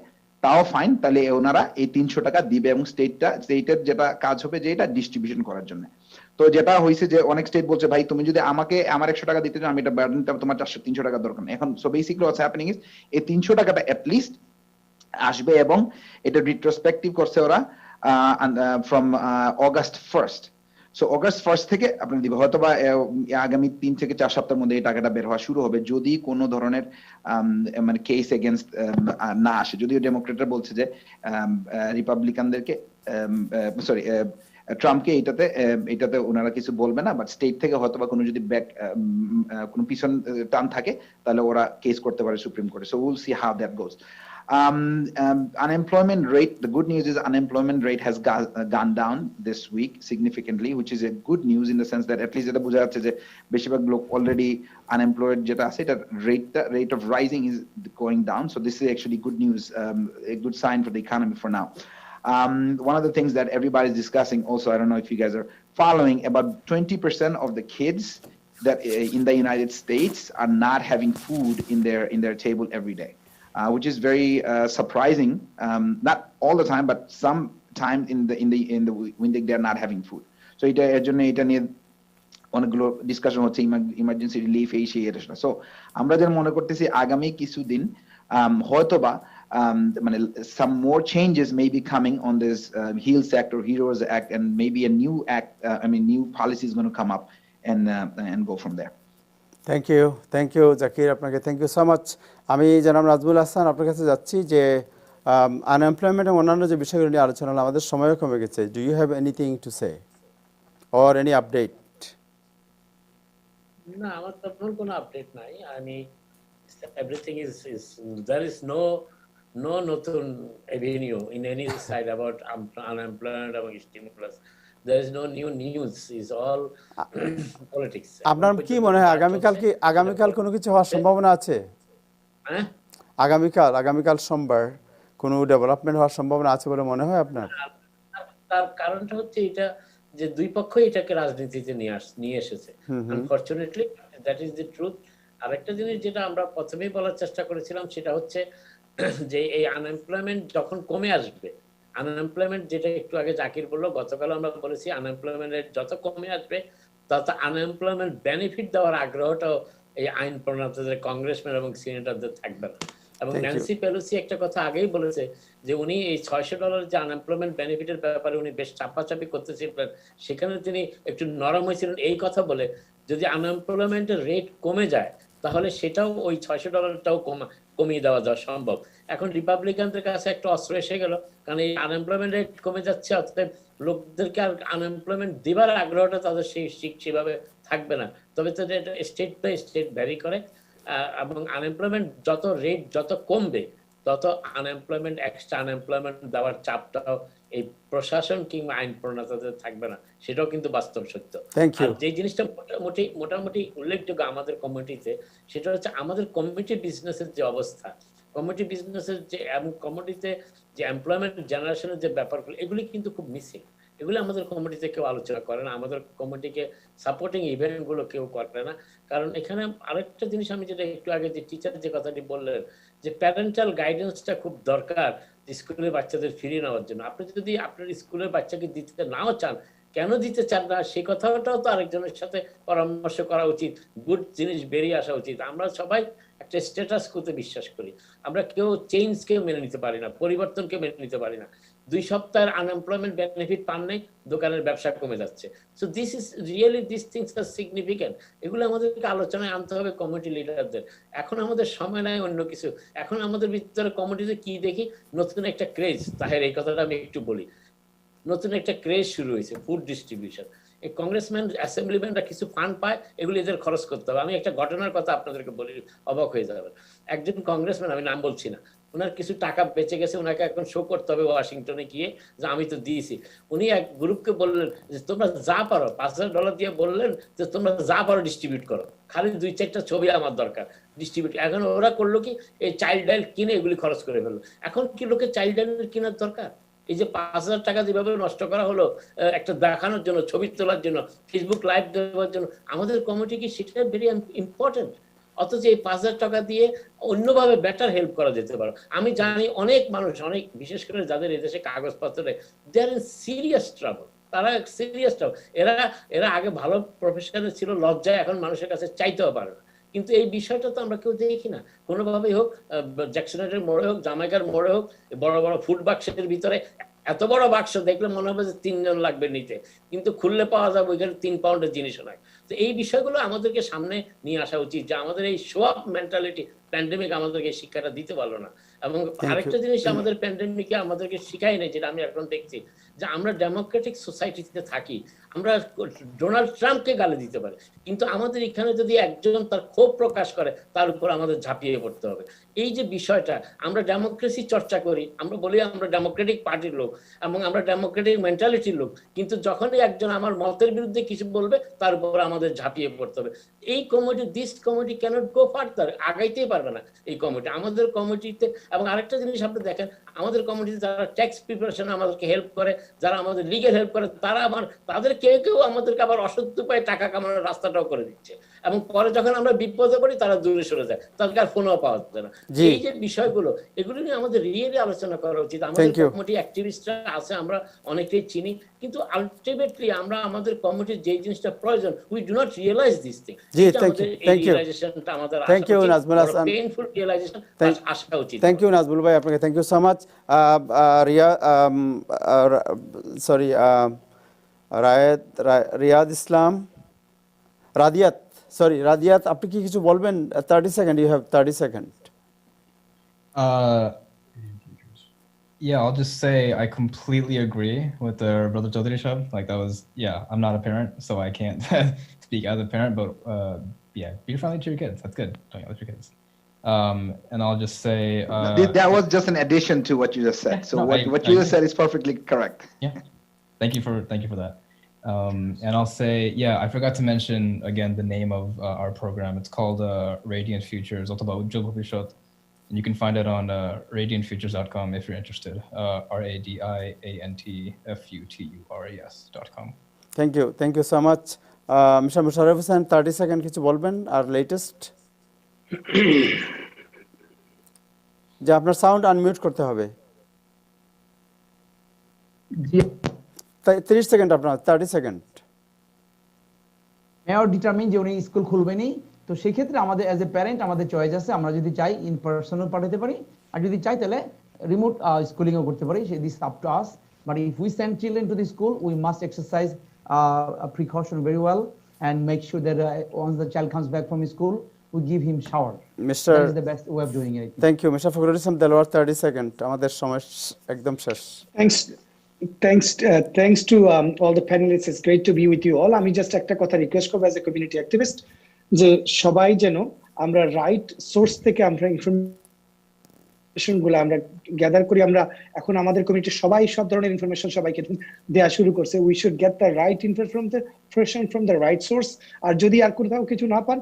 তাও ফাইন, তাহলে ওনারা এই 300 টাকা দিবে, এবং স্টেটের যেটা কাজ হবে যে এটা ডিস্ট্রিবিউশন করার জন্য। তো যেটা হয়েছে যে অনেক স্টেট বলছে ভাই তুমি যদি আমাকে আমার 100 টাকা দিতে চাও, আমি এটা বার্ডেন, তোমার 300 টাকা দরকার নেই। এখন so basically what's happening is এই 300 টাকাটা অ্যাটলিস্ট আসবে, এবং এটা রিট্রোস্পেক্টিভ করছে ওরা from August 1st। So August 1st থেকে আপনি দিবে, হয়তো বা আগামী 3 থেকে 4 সপ্তাহের মধ্যে এই টাকাটা বের হওয়া শুরু হবে, যদি কোনো ধরনের মানে কেস এগেইনস্ট না আসে। যদিও ডেমোক্রেটরা বলছে যে রিপাবলিকানদেরকে সরি ট্রাম্পকে এটাতে ওনারা কিছু বলবে না, বাট স্টেট থেকে হয়তো বা কোনো যদি কোনো পিছন টান থাকে তাহলে ওরা কেস করতে পারে সুপ্রিম কোর্টে। So will see how that goes. Unemployment rate, the good news is unemployment rate has gone down this week significantly, which is a good news in the sense that at least যেটা বোঝা যাচ্ছে যে বেশিরভাগ লোক already unemployed যেটা আছে, এটা rate of rising is going down. So this is actually good news, a good sign for the economy for now. One of the things that everybody's discussing also, I don't know if you guys are following, about 20% of the kids that in the United States are not having food in their table every day. Which is very surprising. Not all the time, but sometime in the when they're not having food. So এটা নিয়ে অনেকগুলো discussion হচ্ছে, emergency relief এই সেই এটা। So আমরা যেন মনে করতেছি আগামী কিছুদিন হয়তোবা মানে some more changes may be coming on this HEAL Act or HEROES Act, and maybe a new act, new policy is going to come up and go from there. Thank you Zakir, আপনাকে thank you so much. আমি জনাব নাজমুল হাসান আপনার কাছে যাচ্ছি যে unemployment এবং অন্যান্য যে বিষয়গুলো নিয়ে আলোচনা হলো, আমাদের সময়ও কমে গেছে। Do you have anything to say or any update? না, আমার তখন কোনো আপডেট নাই। আমি everything is there is no নতুন avenue in any side about unemployment এবং stimulus. There is no new news, is all politics. আপনার কি মনে হয় আগামীকাল কোনো কিছু হওয়ার সম্ভাবনা আছে? হ্যাঁ, আগামীকাল সোমবার কোনো ডেভেলপমেন্ট হওয়ার সম্ভাবনা আছে বলে মনে হয় আপনার? তার কারণটা হচ্ছে এটা যে দুই পক্ষই এটাকে রাজনীতিতে নিয়ে এসেছে। Unfortunately that is the truth. আরেকটা জিনিস যেটা আমরা প্রথমেই বলার চেষ্টা করেছিলাম সেটা হচ্ছে যে এই আনএমপ্লয়মেন্ট যখন কমে আসবে, আনএমপ্লয়মেন্ট যেটা একটু আগে জাকির বললো, গতকাল আমরা বলেছি আনএমপ্লয়মেন্ট রেট যত কমে আসবে তত আনএমপ্লয়মেন্ট বেনিফিট দেওয়ার আগ্রহটাও এই আইন প্রণেতাদের, কংগ্রেসম্যান এবং সিনেটরদের থাকবে না। এবং ন্যান্সি পেলোসি একটা কথা আগেই বলেছে যে উনি এই $600 যে আনএমপ্লয়মেন্ট বেনিফিটের ব্যাপারে উনি বেশ চাপাচাপি করতেছিলেন, সেখানে তিনি একটু নরম হয়েছিলেন এই কথা বলে যদি আনএমপ্লয়মেন্টের রেট কমে যায় তাহলে সেটাও ওই $600টাও কমিয়ে দেওয়া সম্ভব। এখন রিপাবলিকানদের কাছে একটা অস্ত্র এসে গেল, কারণ এই আনএমপ্লয়মেন্ট রেট কমে যাচ্ছে, অতএব লোকদেরকে আর আনএমপ্লয়মেন্ট দেবার আগ্রহটা তাদের সেভাবে থাকবে না। তবে তো এটা স্টেট বাই স্টেট ভ্যারি করে, এবং আনএমপ্লয়মেন্ট যত কমবে তত আনএমপ্লয়মেন্ট, এক্সট্রা আনএমপ্লয়মেন্ট দেওয়ার চাপটাও এই প্রশাসন কিংবা আইন প্রণেতাদের থাকবে না, সেটাও কিন্তু বাস্তব সত্য। আর যে জিনিসটা মোটামুটি উল্লেখযোগ্য আমাদের কমিউনিটিতে, সেটা হচ্ছে আমাদের কমিউনিটি বিজনেসের যে অবস্থা, কমিউনিটি বিজনেসের যে এবং কমিউনিটিতে যে এমপ্লয়মেন্ট জেনারেশনের যে ব্যাপারগুলো, এগুলি কিন্তু খুব মিসিং। এগুলো আমাদের কমিউনিটিতে কেউ আলোচনা করে না, আমাদের কমিউনিটিকে সাপোর্টিং ইভেন্ট গুলো কেউ করে না। কারণ এখানে আরেকটা জিনিস, আমি যেটা একটু আগে যে টিচার যে কথাটি বললেন যে প্যারেন্টাল গাইডেন্সটা খুব দরকার স্কুলের বাচ্চাদের ফিরিয়ে নেওয়ার জন্য। আপনি যদি আপনার স্কুলের বাচ্চাকে দিতে নাও চান, কেন দিতে চান না সেই কথাটাও তো আরেকজনের সাথে পরামর্শ করা উচিত, গুড জিনিস বেরিয়ে আসা উচিত। আমরা সবাই একটা স্ট্যাটাস কোতে বিশ্বাস করি, আমরা কেউ চেঞ্জকে মেনে নিতে পারি না, পরিবর্তনকে মেনে নিতে পারি না। 2 সপ্তাহের আনএমপ্লয়মেন্ট বেনিফিট পান নাই, দোকানের ব্যবসা কমে যাচ্ছে। So this is really, this things are significant. এগুলো আমাদেরকে আলোচনায় আনতে হবে কমিউনিটি লিডারদের। এখন আমাদের সময় নাই অন্য কিছু, এখন আমাদের ভিতরে কমিউনিটিতে কি দেখি, নতুন একটা ক্রেজ। তাহের এই কথাটা আমি একটু বলি, নতুন একটা ক্রেজ শুরু হয়েছে ফুড ডিস্ট্রিবিউশন। এই কংগ্রেসম্যান, অ্যাসেম্বলিম্যানরা কিছু ফান্ড পায়, এগুলি এদের খরচ করতে হবে। আমি একটা ঘটনার কথা আপনাদেরকে বলি, অবাক হয়ে যাবেন। একজন কংগ্রেসম্যান, আমি নাম বলছি না, ওনার কিছু টাকা বেঁচে গেছে, ওনাকে এখন শো করতে হবে ওয়াশিংটনে গিয়ে যে আমি তো দিয়েছি। উনি এক গ্রুপকে বললেন যে তোমরা যা পারো, $5,000 দিয়ে বললেন যে তোমরা যা পারো ডিস্ট্রিবিউট করো, খালি 2-4টা ছবি আমার দরকার ডিস্ট্রিবিউট। এখন ওরা করলো কি, এই চাইল্ড ডাইল কিনে এগুলি খরচ করে ফেললো। এখন কি লোকে চাইল্ড ডাইল কেনার দরকার? এই যে 5,000 টাকা যেভাবে নষ্ট করা হলো একটা দেখানোর জন্য, ছবি তোলার জন্য, ফেসবুক লাইভ দেওয়ার জন্য, আমাদের কমিটি কি সেটা ভেরি ইম্পর্টেন্ট? অথচ এই 5,000 টাকা দিয়ে অন্যভাবে বেটার হেল্প করা যেতে পারে। আমি জানি অনেক মানুষ, অনেক বিশেষ করে যাদের এদেশে কাগজপত্রে দে আর ইন সিরিয়াস ট্রাবল, তারা সিরিয়াস ট্রাবল। এরা আগে ভালো প্রফেশনে ছিল, লজ্জায় এখন মানুষের কাছে চাইতেও পারে না। কিন্তু এই বিষয়টা তো আমরা কেউ দেখি না। কোনোভাবেই হোক, জ্যাকসনের মোড়ে হোক, জামাইকার মোড়ে হোক, বড় বড় ফুড বাক্সের ভিতরে এত বড় বাক্স দেখলে মনে হবে যে 3 জন লাগবে নিতে, কিন্তু খুললে পাওয়া যাবে ওইখানে 3 পাউন্ডের জিনিসও নাই। তো এই বিষয়গুলো আমাদেরকে সামনে নিয়ে আসা উচিত, যে আমাদের এই শো আপ মেন্টালিটি প্যান্ডেমিক আমাদেরকে শিক্ষাটা দিতে পারলো না। এবং আরেকটা জিনিস আমাদের প্যান্ডেমিকে আমাদেরকে শিখাই নাই, যেটা আমি এখন দেখছি, যে আমরা ডেমোক্রেটিক সোসাইটিতে থাকি, আমরা ডোনাল্ড ট্রাম্পকে গালি দিতে পারি, কিন্তু আমাদের এখানে যদি একজন তার ক্ষোভ প্রকাশ করে তার উপর আমাদের ঝাঁপিয়ে পড়তে হবে। এই যে বিষয়টা, আমরা ডেমোক্রেসি চর্চা করি, আমরা বলি আমরা ডেমোক্রেটিক পার্টির লোক এবং আমরা ডেমোক্রেটিক মেন্টালিটির লোক, কিন্তু যখনই একজন আমার মতের বিরুদ্ধে কিছু বলবে তার উপর আমাদের ঝাঁপিয়ে পড়তে হবে। এই committee, this committee cannot go further, আগাইতেই পারবে না এই কমিটি। আমাদের কমিটিতে, এবং আরেকটা জিনিস আপনি দেখেন, আমাদের কমিটিতে যারা ট্যাক্স প্রিপারেশন আমাদেরকে হেল্প করে, যারা আমাদের লিগেল হেল্প করে, তারা তাদের কেউ কেউ আমাদেরকে আবার অসৎ উপায়ে টাকা কামানোর রাস্তাটাও করে দিচ্ছে, এবং পরে যখন আমরা বিপদে পড়ি তারা দূরে সরে যায়, তাদেরকে আর ফোনও পাওয়া যায় না। এই যে বিষয়গুলো, এগুলো নিয়ে আমাদের রিয়েলি আলোচনা করা উচিত। আমাদের কমিটি অ্যাক্টিভিস্টরা আছে, আমরা অনেকেই চিনি, কিন্তু আলটিমেটলি আমরা আমাদের কমিটির যে জিনিসটা প্রয়োজন, we do not realize this thing. জি, রিয়েলাইজেশনটা আমাদের thank you Nazmul Hasan, painful realization আসা উচিত। থ্যাংক ইউ নাজমুল ভাই, আপনাকে thank you so much. Sorry, Riyad Islam, Radiat, sorry Radiat, আপনি কি কিছু বলবেন? 30 seconds, you have 30 seconds. Yeah, I'll just say I completely agree with Brother Chaudhry Shab. Like that was, yeah, I'm not a parent, so I can't speak as a parent, but yeah, be friendly to your kids. That's good. Don't yell at your kids. And I'll just say that was just an addition to what you just said. So what you just said is perfectly correct. Yeah, thank you for that. And I'll say, yeah, I forgot to mention again the name of our program. It's called Radiant Futures. And you can find it on radiantfutures.com if you're interested. RADIANTFUTURES.com. Thank you so much. Mr. Musharraf Hussain, 30 second কিছু বলবেন আর latest? যে আপনার sound unmute করতে হবে। 30 second আপনার, 30 second. Mayor determine যে উনি school খুলবেনই, তো সেই ক্ষেত্রে আমাদের অ্যাজ এ প্যারেন্ট আমাদের চয়েস আছে, আমরা যদি চাই ইন পার্সনও পাঠাতে পারি, আর যদি চাই তাহলে রিমোট স্কুলিংও করতে পারি। This up to us, but if we send children to the school we must exercise precaution very well and make sure that once the child comes back from school we give him shower. That is the best way of doing it. Thank you. Mr. Fakhrul Islam Delwar, 30 second, আমাদের সময় একদম শেষ। Thanks to all the panelists. It's great to be with you all. আমি just একটা কথা request করব as a community activist, যে সবাই যেন আমরা রাইট সোর্স থেকে আমরা ইনফরমেশন গুলো আমরা গ্যাদার করি। আমরা এখন আমাদের কমিটির সবাই সব ধরনের ইনফরমেশন সবাইকে দেওয়া শুরু করছে। We should get the right information from the right source. আর যদি আর কোথাও কিছু না পান,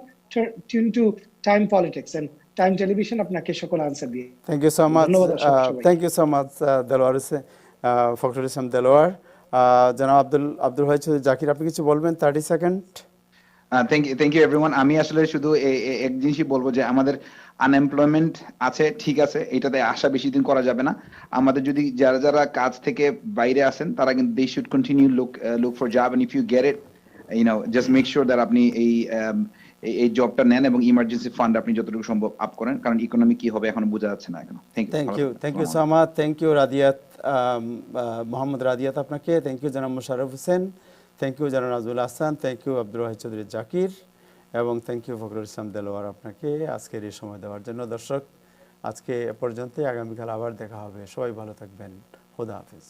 tune to Time Politics and Time Television আপনাকে সকল আনসার দিয়ে। Thank you so much, thank you so much Delwar, Fakhrul Islam Delwar. জনাব আব্দুল ওয়াহিদ চৌধুরী জাকির, আপনি কিছু বলবেন? 30 সেকেন্ড। Thank you everyone. আমি আসলে শুধু এক জিনিসই বলবো যে আমাদের আনএমপ্লয়মেন্ট আছে, ঠিক আছে, এটাতে আশা বেশি দিন করা যাবে না। আমাদের যদি যারা কাজ থেকে বাইরে আছেন তারা কিন্তু they should continue look for job, and if you get it, you know, just make sure that আপনি এই জবটা নেন এবং ইমার্জেন্সি ফান্ড আপনি যতটুকু সম্ভব আপ করেন, কারণ ইকোনমি কি হবে এখনো বোঝা যাচ্ছে না এখনো। Thank you so much, thank you Radiat, Mohammad Radiat আপনাকে, থ্যাংক ইউ জনাব মুশাররফ হোসেন, থ্যাংক ইউ জনাব নাজমুল হাসান, থ্যাংক ইউ আব্দুল ওয়াহিদ চৌধুরী জাকির, এবং থ্যাংক ইউ ফখরুল ইসলাম দেলোয়ার আপনাকে আজকের এই সময় দেওয়ার জন্য। দর্শক, আজকে এ পর্যন্তই, আগামীকাল আবার দেখা হবে। সবাই ভালো থাকবেন, খোদা হাফেজ।